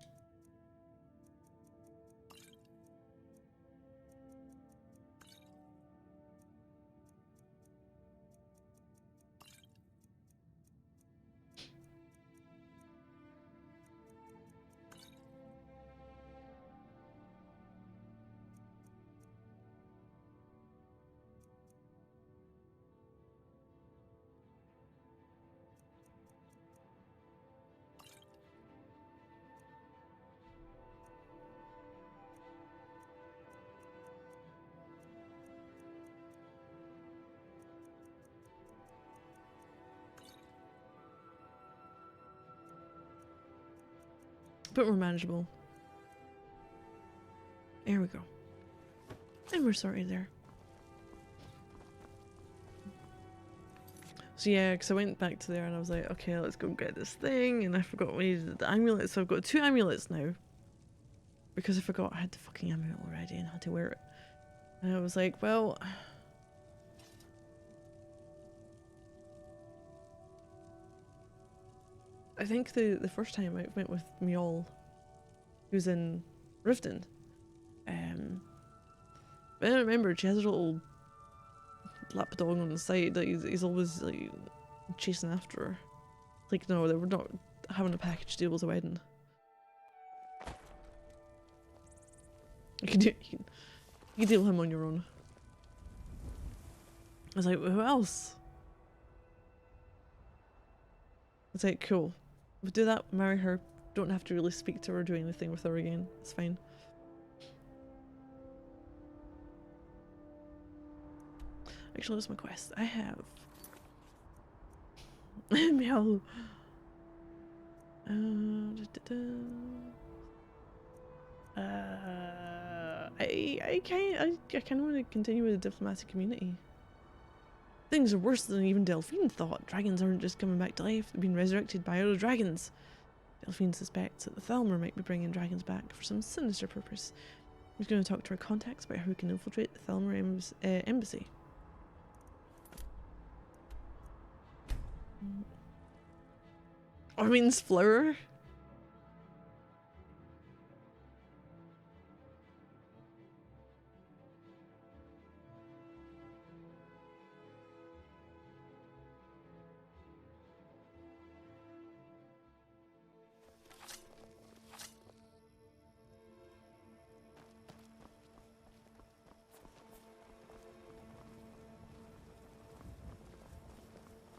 Bit more manageable. There we go. And we're sorted there. So yeah, because I went back to there and I was like, okay, let's go get this thing, and I forgot we needed the amulet, so I've got 2 amulets now. Because I forgot I had the fucking amulet already and had to wear it. And I was like, well... I think the first time I went with Mjol, who's in Riften. But I don't remember, she has a little lapdog on the side that he's always like chasing after her. Like, no, they were not having a package deal with a wedding. You can deal with him on your own. I was like, who else? It's like, cool. We'll do that, marry her, don't have to really speak to her or do anything with her again. It's fine. Actually, that's my quest. I have... Meow. I kind of want to continue with the diplomatic community. Things are worse than even Delphine thought. Dragons aren't just coming back to life, they've been resurrected by other dragons. Delphine suspects that the Thalmor might be bringing dragons back for some sinister purpose. He's going to talk to our contacts about how we can infiltrate the Thalmor embassy. Armin's flower?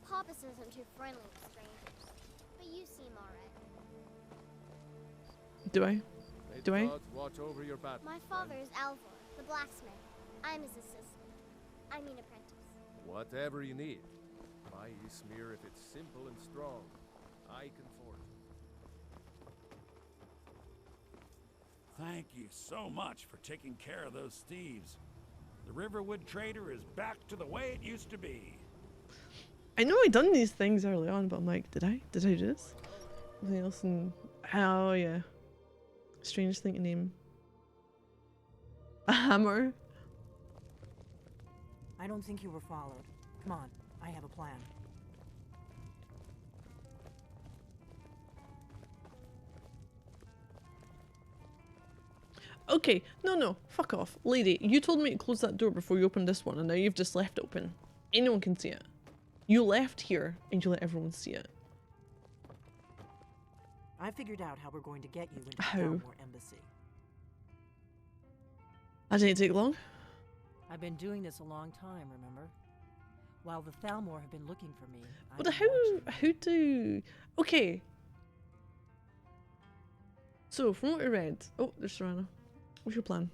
Papa isn't too friendly with strangers, but you seem alright. Do I? Do I? Watch over your battle. My father is Alvor, the blacksmith. I'm his assistant. I mean apprentice. Whatever you need. My Ismir, if it's simple and strong, I can forge it. Thank you so much for taking care of those thieves. The Riverwood Trader is back to the way it used to be. I know I done these things early on, but I'm like, did I? Did I do this? Anything else? And oh yeah, strange thing to name. A hammer. I don't think you were followed. Come on, I have a plan. Okay, no, fuck off. Lady, you told me to close that door before you opened this one, and now you've just left it open. Anyone can see it. You left here, and you let everyone see it. I figured out how we're going to get you into the How? Thalmor embassy. That didn't take long. I've been doing this a long time, remember? While the Thalmor have been looking for me. But how do... Okay. So, from what I read... Oh, there's Serana. What's your plan?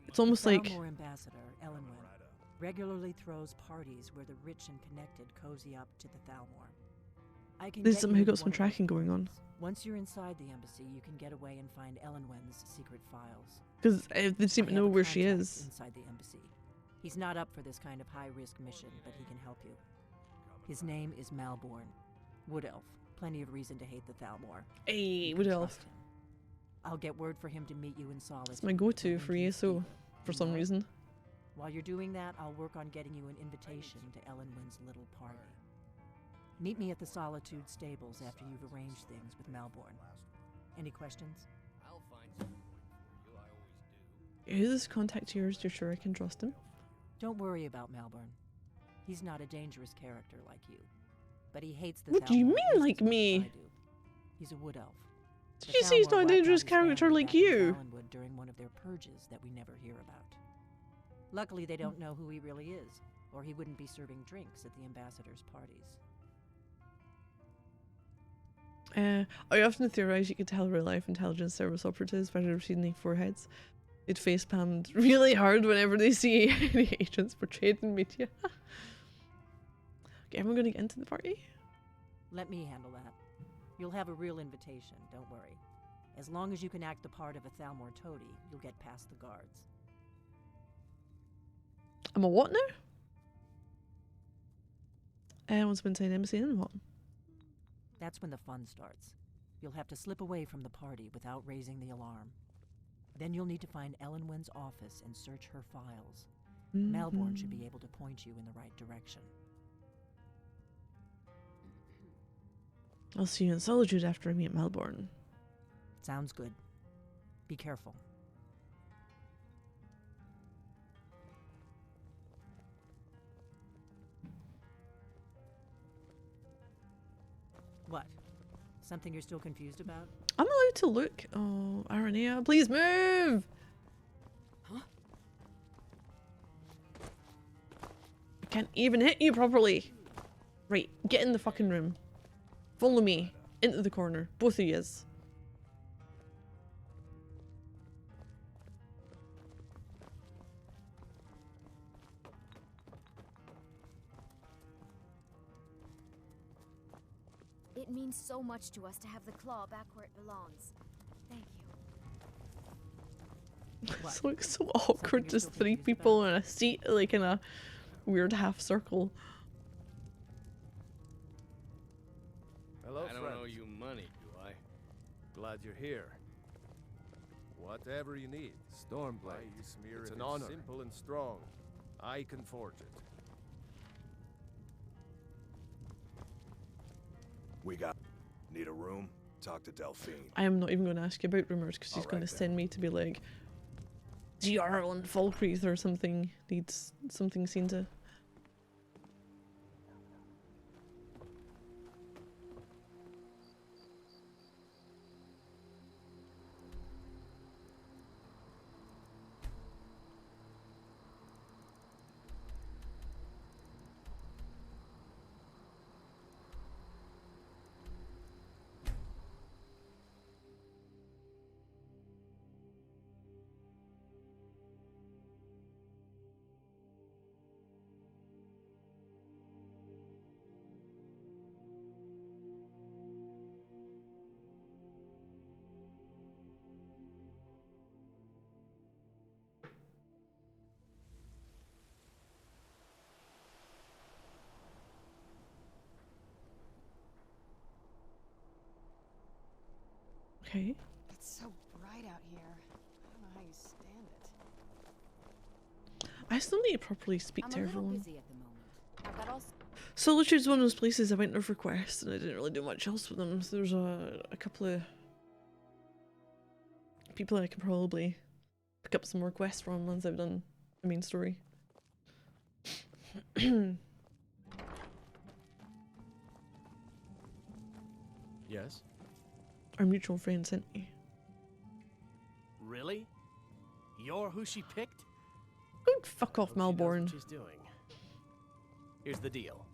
It's almost the like... Thalmor ambassador, Elenwen, regularly throws parties where the rich and connected cozy up to the Thalmor. I can There's get someone you who got into some one of tracking those going on. parties. Once you're inside the embassy, you can get away and find Elenwen's secret files. Because they seem to know where she is. Inside the embassy. He's not up for this kind of high-risk mission, but he can help you. His name is Malborn. Wood Elf. Plenty of reason to hate the Thalmor. Hey, Wood Elf. I'll get word for him to meet you in Solitude. It's my go-to for ESO, for some reason. While you're doing that, I'll work on getting you an invitation to Elenwen's little party. Meet me at the Solitude stables after you've arranged things with Malborn. Any questions? I'll find someone for you, I always do. Who's this contact of yours? You're sure I can trust him? Don't worry about Malborn. He's not a dangerous character like you. But he hates the What do you Thalmor mean, like as much as me? I do. He's a wood elf. Did The you say he's Thalmor not a wiped out dangerous his family character like back in you? Valenwood during one of their purges that we never hear about. Luckily, they don't know who he really is, or he wouldn't be serving drinks at the ambassadors' parties. I often theorize you could tell real-life intelligence service operatives by receiving their foreheads. It face-palmed really hard whenever they see any agents portrayed in media. Okay, am I going to get into the party? Let me handle that. You'll have a real invitation, don't worry. As long as you can act the part of a Thalmor toady, you'll get past the guards. I'm a what now? Once I'm inside embassy, and what? That's when the fun starts. You'll have to slip away from the party without raising the alarm. Then you'll need to find Elenwen's office and search her files. Malborn should be able to point you in the right direction. I'll see you in Solitude after I meet Malborn. Sounds good. Be careful. What? Something you're still confused about? I'm allowed to look. Oh, Aranea, please move! Huh? I can't even hit you properly. Right, get in the fucking room. Follow me. Into the corner. Both of yous. It means so much to us to have the claw back where it belongs. Thank you. This looks so awkward, just three people in a seat, like in a weird half circle. Hello, I don't friend. owe you money, do I? Glad you're here. Whatever you need. Stormblade. It's an honor. Simple and strong. I can forge it. We got... Need a room? Talk to Delphine. I am not even going to ask you about rumors because he's going to send me to be like, Jarl and Falkreath or something needs something seen to. Okay. It's so bright out here. I don't know how you stand it. I still need to properly speak to everyone. Busy at the moment. I've got all Solitude's one of those places I went there for quests and I didn't really do much else with them. So there's a couple of people I can probably pick up some more quests from once I've done the main story. Yes? Our mutual friend sent me. Really? You're who she picked? Go fuck off, Hope she knows Malborn. what she's doing. Here's the deal.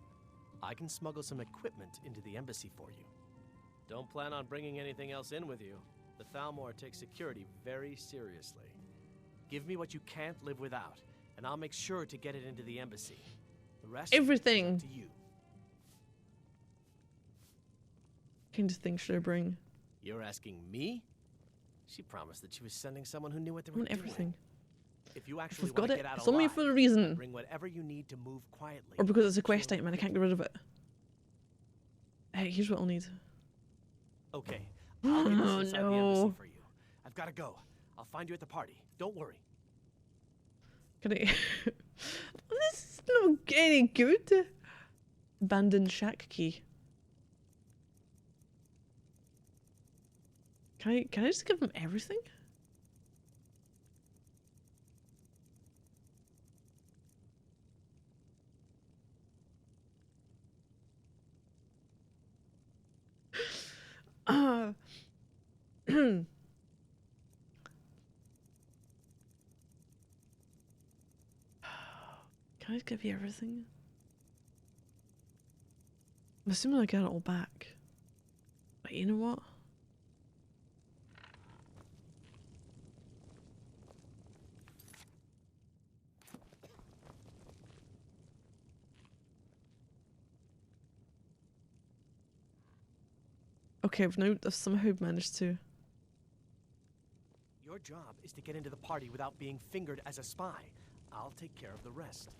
I can smuggle some equipment into the embassy for you. Don't plan on bringing anything else in with you. The Thalmor takes security very seriously. Give me what you can't live without, and I'll make sure to get it into the embassy. The rest Everything. is up to you. What kind of thing should I bring? You're asking me? She promised that she was sending someone who knew what they I were want doing. everything. If you If actually we've want got to it, get out it's only alive, for a reason. bring whatever you need to move quietly. Or because it's a quest item and I can't get rid of it. Hey, here's what I'll need. Okay. I'll get this Oh inside the no. embassy for you. I've got to go. I'll find you at the party. Don't worry. Can I? This is not any good. Abandoned shack key. Can I just give him everything? Can I just give you everything? I'm assuming I get it all back. But you know what? Okay, I've somehow managed to. Your job is to get into the party without being fingered as a spy. I'll take care of the rest.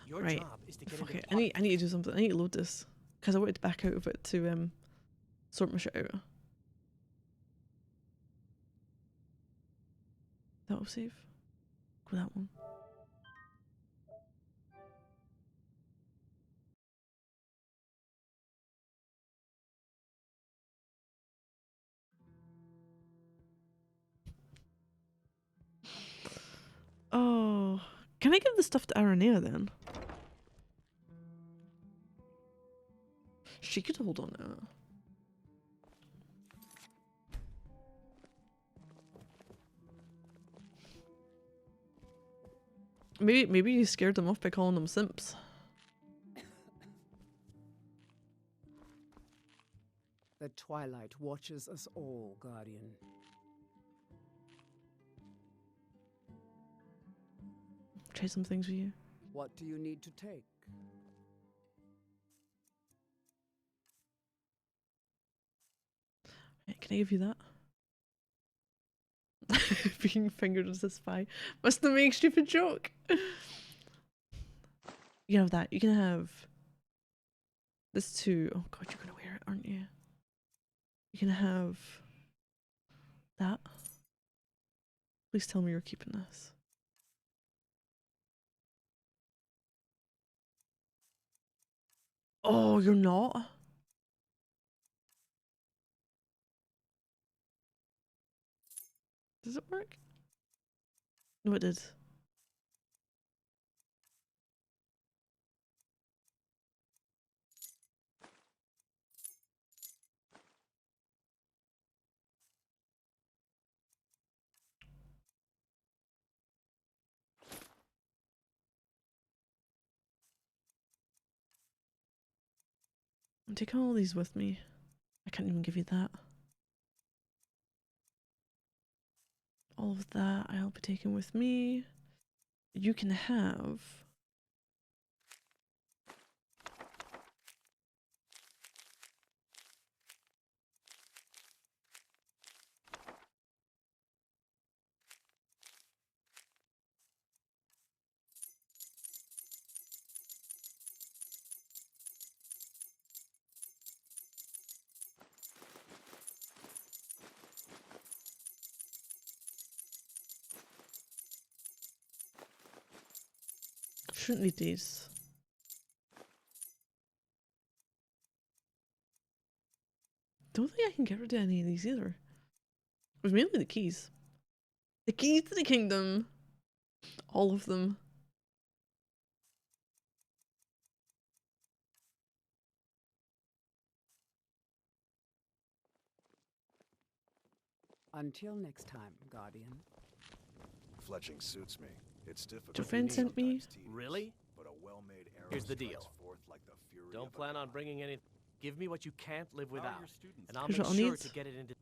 Your Right. job is to get Fuck into it. the I need to do something. I need to load this. Because I wanted to back out of it to sort my shit out. That'll save. Go that one. Oh, can I give the stuff to Aranea then? She could hold on to it. Maybe you scared them off by calling them simps. The twilight watches us all, Guardian. Try some things with you. What do you need to take? Right, can I give you that? Being fingered as a spy. Must have made a stupid joke. You can have that. You can have this too. Oh god, you're gonna wear it, aren't you? You can have that. Please tell me you're keeping this. Oh, you're not? Does it work? No, it did. I'm taking all these with me. I can't even give you that. All of that I'll be taking with me. You can have... Shouldn't need these. Don't think I can get rid of any of these either. It was mainly the keys. The keys to the kingdom. All of them. Until next time, Guardian. Fletching suits me. It's difficult. Your friend sent me. Really? But a well-made arrow Here's the strikes deal. forth like the fury Don't of a plan on bringing any. Give me what you can't live without, and I'll Here's make what I'll sure need. to get it into.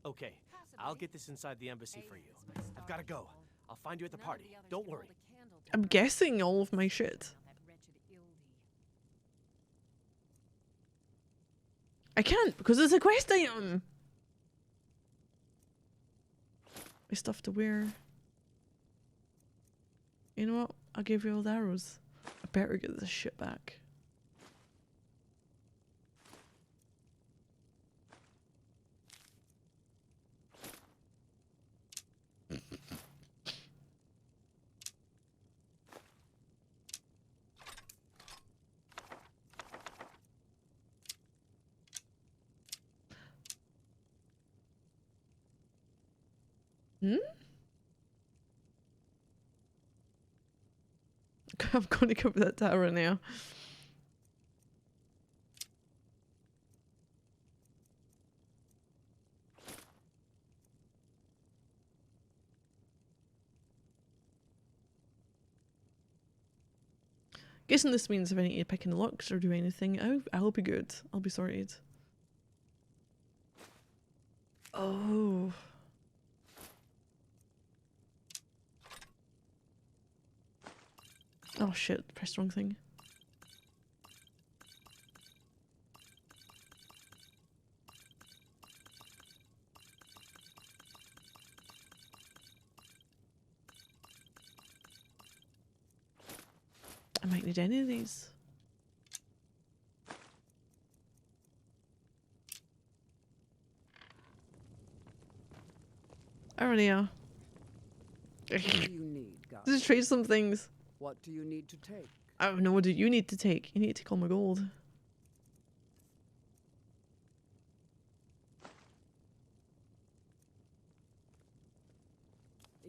Okay, I'll get this inside the embassy for you. I've got to go. I'll find you at the party. Don't worry. I'm guessing all of my shit. I can't because it's a quest item. My stuff to wear. You know what? I'll give you all the arrows. I better get this shit back. Hmm? I'm going to cover that tower now. Guessing this means if I need to pick any locks or do anything, I'll be good. I'll be sorted. Oh. Oh shit, pressed the wrong thing. I might need any of these. Alrighty, yeah. What do you need, guys? Just trade some things. What do you need to take? I don't know, what do you need to take? You need to take all my gold.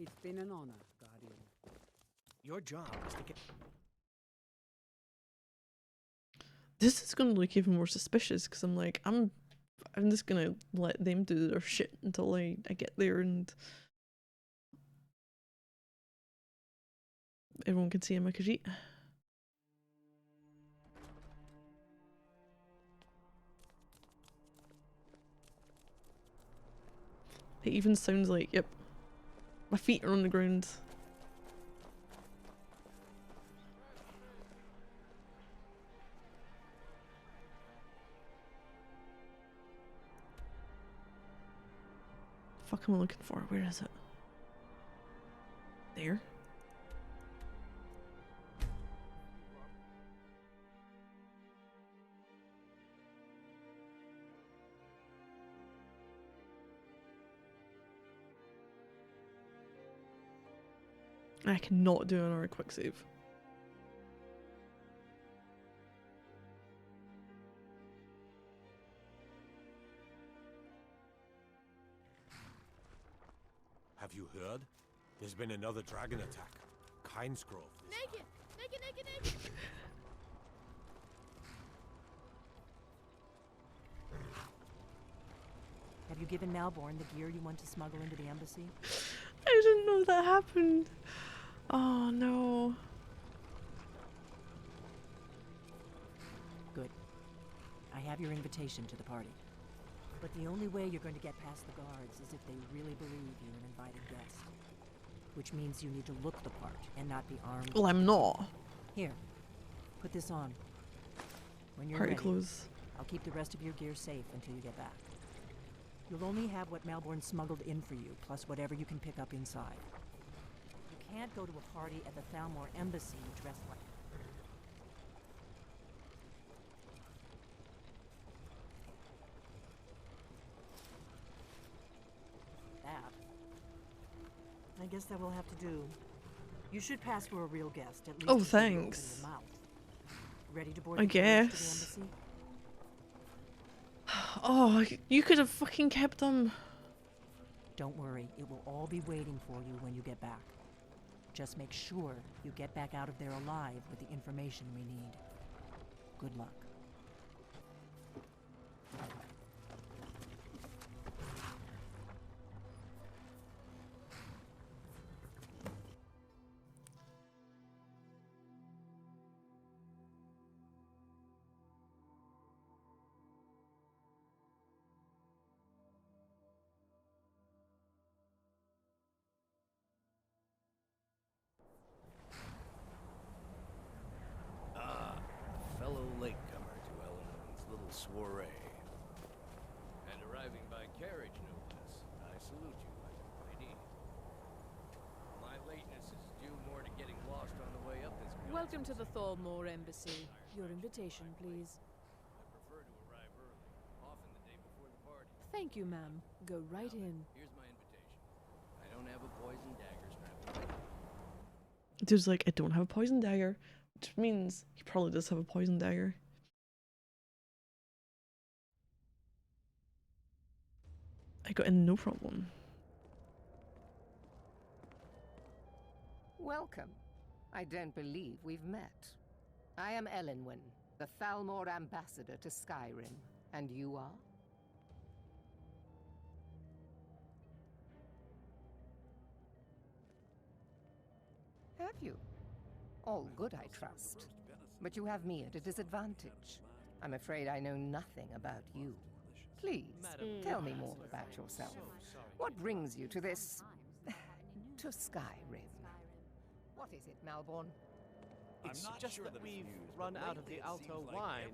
It's been an honor, Guardian. Your job is to get... This is gonna look even more suspicious because I'm like, I'm just gonna let them do their shit until I get there and everyone can see him I could eat. It even sounds like, yep, my feet are on the ground. Fuck am I looking for? Where is it? There? I cannot do another quick save. Have you heard? There's been another dragon attack. Kinesgrove. Naked! Naked, naked, naked! Have you given Malborn the gear you want to smuggle into the embassy? I didn't know that happened. Oh no. Good. I have your invitation to the party. But the only way you're going to get past the guards is if they really believe you're an invited guest. Which means you need to look the part and not be armed. Well, I'm not. Here, put this on. When you're Party ready, clothes. I'll keep the rest of your gear safe until you get back. You'll only have what Malborn smuggled in for you, plus whatever you can pick up inside. You can't go to a party at the Thalmor embassy dressed like that. I guess that will have to do. You should pass for a real guest, at least. Oh, until you open thanks. your mouth. Ready to board I the carriage to the guess. embassy? Oh, you could have fucking kept them. Don't worry, it will all be waiting for you when you get back. Just make sure you get back out of there alive with the information we need. Good luck. Fellow latecomer to Ellen's little soiree. And arriving by carriage, no less. I salute you, my lady. My lateness is due more to getting lost on the way up this Welcome to the Thalmor Embassy. Your invitation, please. I prefer to arrive early, often the day before the party. Thank you, ma'am. Go right in. Here's my invitation. I don't have a poison dagger strapped to me. Dude's like, I don't have a poison dagger. Which means he probably does have a poison dagger. I got in no problem. Welcome. I don't believe we've met. I am Elenwen, the Thalmor ambassador to Skyrim. And you are? Have you? All good, I trust. But you have me at a disadvantage. I'm afraid I know nothing about you. Please, tell me more about yourself. What brings you to this... to Skyrim? What is it, Malborn? It's just that we've run out of the Alto wine.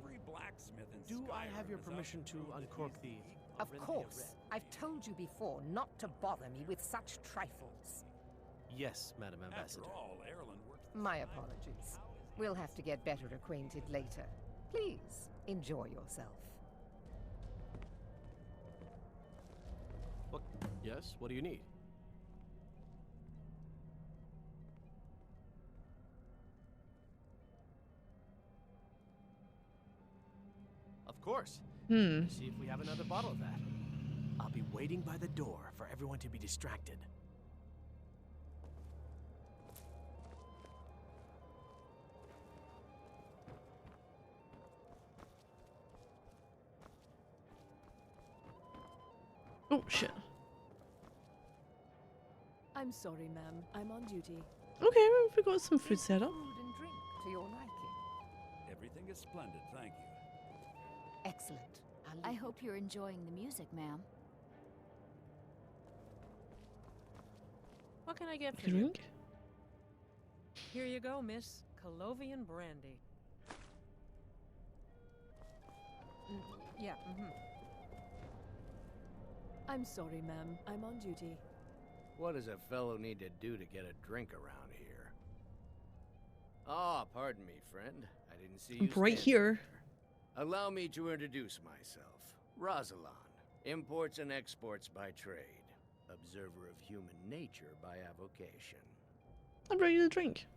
Do I have your permission to uncork the... Of course. I've told you before not to bother me with such trifles. Yes, Madam Ambassador. My apologies. We'll have to get better acquainted later. Please, enjoy yourself. What? Yes, what do you need? Of course. See if we have another bottle of that. I'll be waiting by the door for everyone to be distracted. Oh, shit. I'm sorry, ma'am. I'm on duty. Okay, we've got some food set up. Food and drink to your liking. Everything is splendid, thank you. Excellent. I hope you're enjoying the music, ma'am. What can I get for you? Drink? Here you go, miss. Colovian brandy. Yeah, I'm sorry, ma'am. I'm on duty. What does a fellow need to do to get a drink around here? Ah, pardon me, friend. I didn't see you Right here. there. Allow me to introduce myself. Rosalind, imports and exports by trade. Observer of human nature by avocation. I'm ready to drink.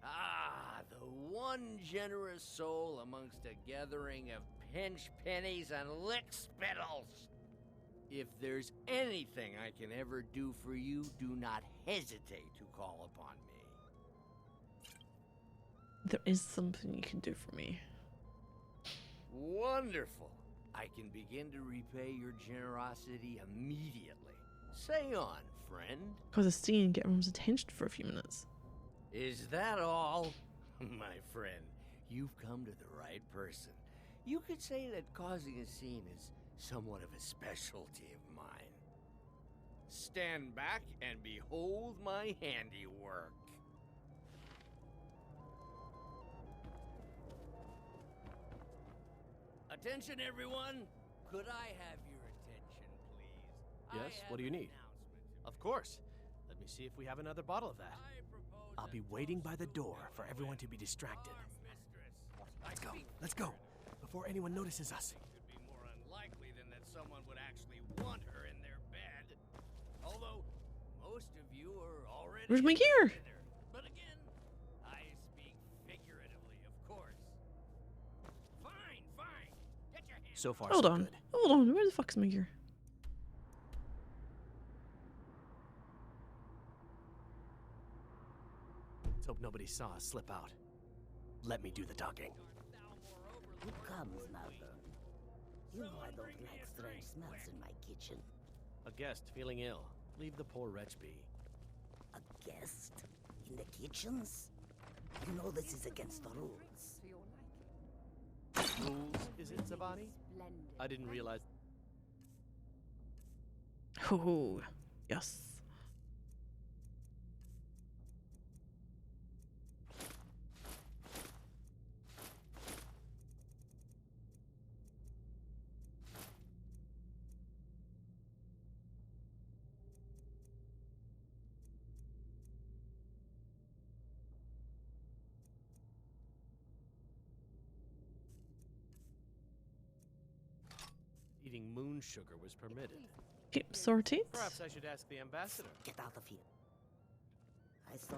Ah, the one generous soul amongst a gathering of pinch pennies and lick spittles. If there's anything I can ever do for you, do not hesitate to call upon me. There is something you can do for me. Wonderful. I can begin to repay your generosity immediately. Say on, friend. Cause a scene and get everyone's attention for a few minutes. Is that all? My friend, you've come to the right person. You could say that causing a scene is somewhat of a specialty of mine. Stand back and behold my handiwork. Attention, everyone! Could I have your attention, please? Yes, what do you need? Of course. Let me see if we have another bottle of that. I'll be waiting by the door for everyone to be distracted. Let's go, let's go, before anyone notices us. Could be more unlikely than that someone would actually want her in their bed. Although, most of you are already... Where's my gear? But again, I speak figuratively, of course. Fine, fine. Get your hands... So far, Hold so on. good. Hold on. Where the fuck's my gear? Let's hope nobody saw us slip out. Let me do the talking. Who comes, Malcolm? You know I don't like strange smells in my kitchen. A guest feeling ill. Leave the poor wretch be. A guest? In the kitchens? You know this is against the rules. Rules, is it, Zavani? I didn't realize... Oh, yes. Eating moon sugar was permitted. Okay, sorted. Perhaps I should ask the ambassador. Get out of here. I saw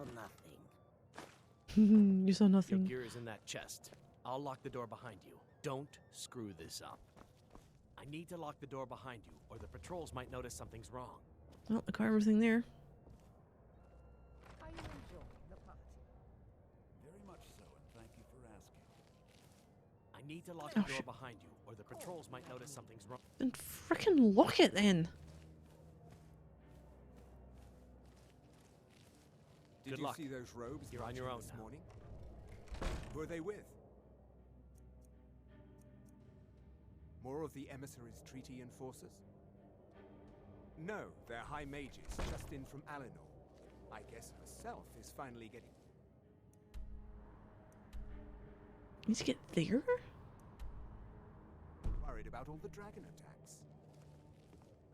nothing. You saw Your nothing. gear is in that chest. I'll lock the door behind you. Don't screw this up. I need to lock the door behind you, or the patrols might notice something's wrong. Well, I got everything there. Are you enjoying I need to lock Oh, the door shit. behind you, or the patrols might notice something's wrong. Then frickin' lock it then. Did Good you luck. see those robes You're on your marching own this now. morning? Who are they with? More of the emissaries' treaty enforcers? No, they're high mages, just in from Alinor. I guess herself is finally getting... Need to get there? worried about all the dragon attacks.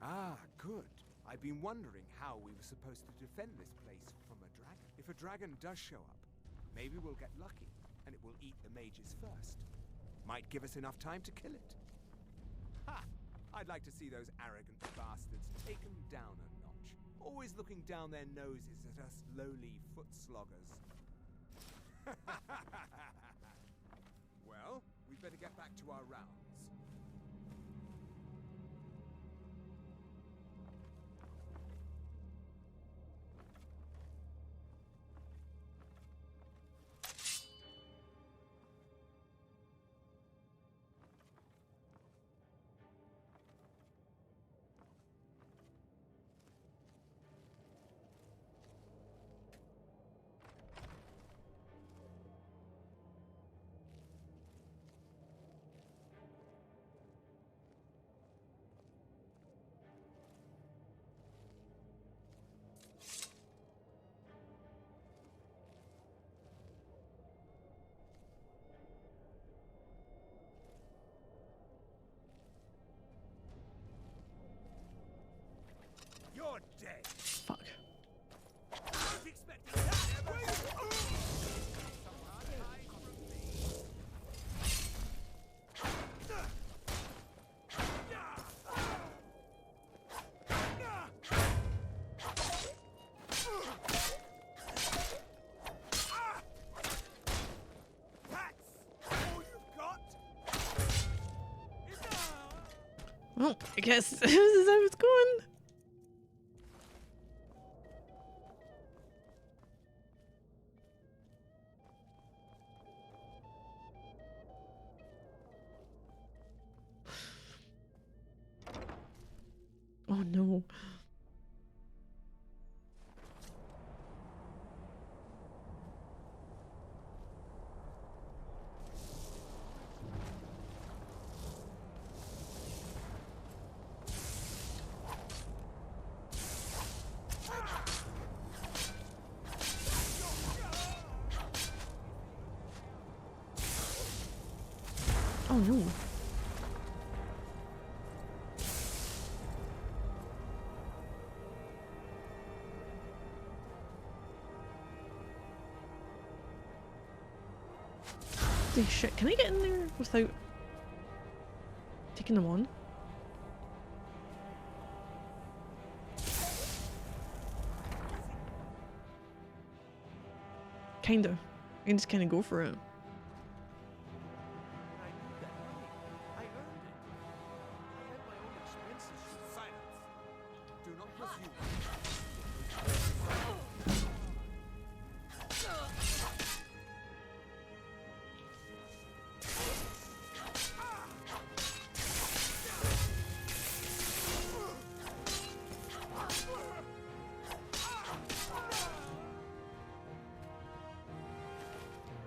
Ah, good. I've been wondering how we were supposed to defend this place from a dragon. If a dragon does show up, maybe we'll get lucky, and it will eat the mages first. Might give us enough time to kill it. Ha! I'd like to see those arrogant bastards taken down a notch. Always looking down their noses at us lowly foot sloggers. Well, we'd better get back to our rounds. You're dead. Fuck. Don't expect that. Well, I guess this is how it's going. Oh no. Oh no. Holy shit, can I get in there without taking them on? Kinda. I can just kinda go for it. Do not pursue.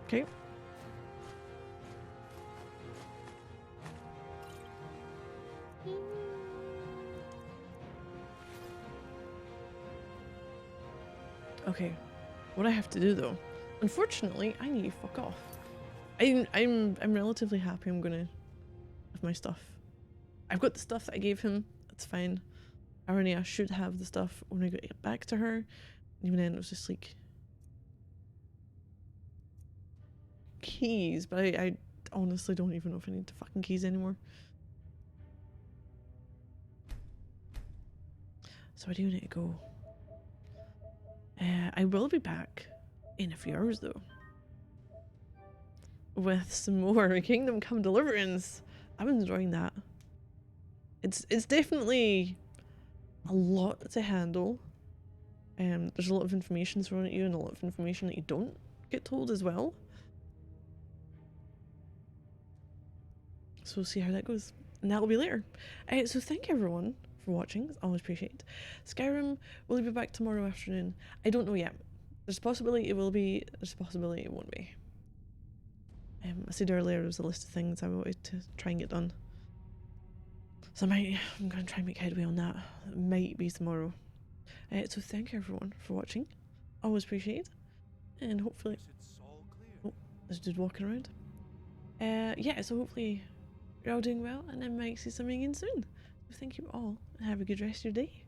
Okay. Okay, what I have to do though, unfortunately, I need to fuck off. I'm relatively happy. I'm gonna have my stuff. I've got the stuff that I gave him. That's fine. I should have the stuff when I get back to her. Even then, it was just like keys, but I honestly don't even know if I need the fucking keys anymore. So I do need to go. I will be back in a few hours though, with some more Kingdom Come Deliverance. I'm enjoying that. It's definitely a lot to handle. There's a lot of information thrown at you and a lot of information that you don't get told as well. So we'll see how that goes. And that'll be later. So thank you everyone for watching. It's always appreciated. Skyrim, will it be back tomorrow afternoon? I don't know yet. There's a possibility it will be, there's a possibility it won't be. I said earlier there was a list of things I wanted to try and get done. So I'm going to try and make headway on that. It might be tomorrow. So thank you everyone for watching. Always appreciate. And hopefully... Oh, there's a dude walking around. Yeah, so hopefully you're all doing well and I might see something again soon. So thank you all and have a good rest of your day.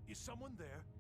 Is someone there?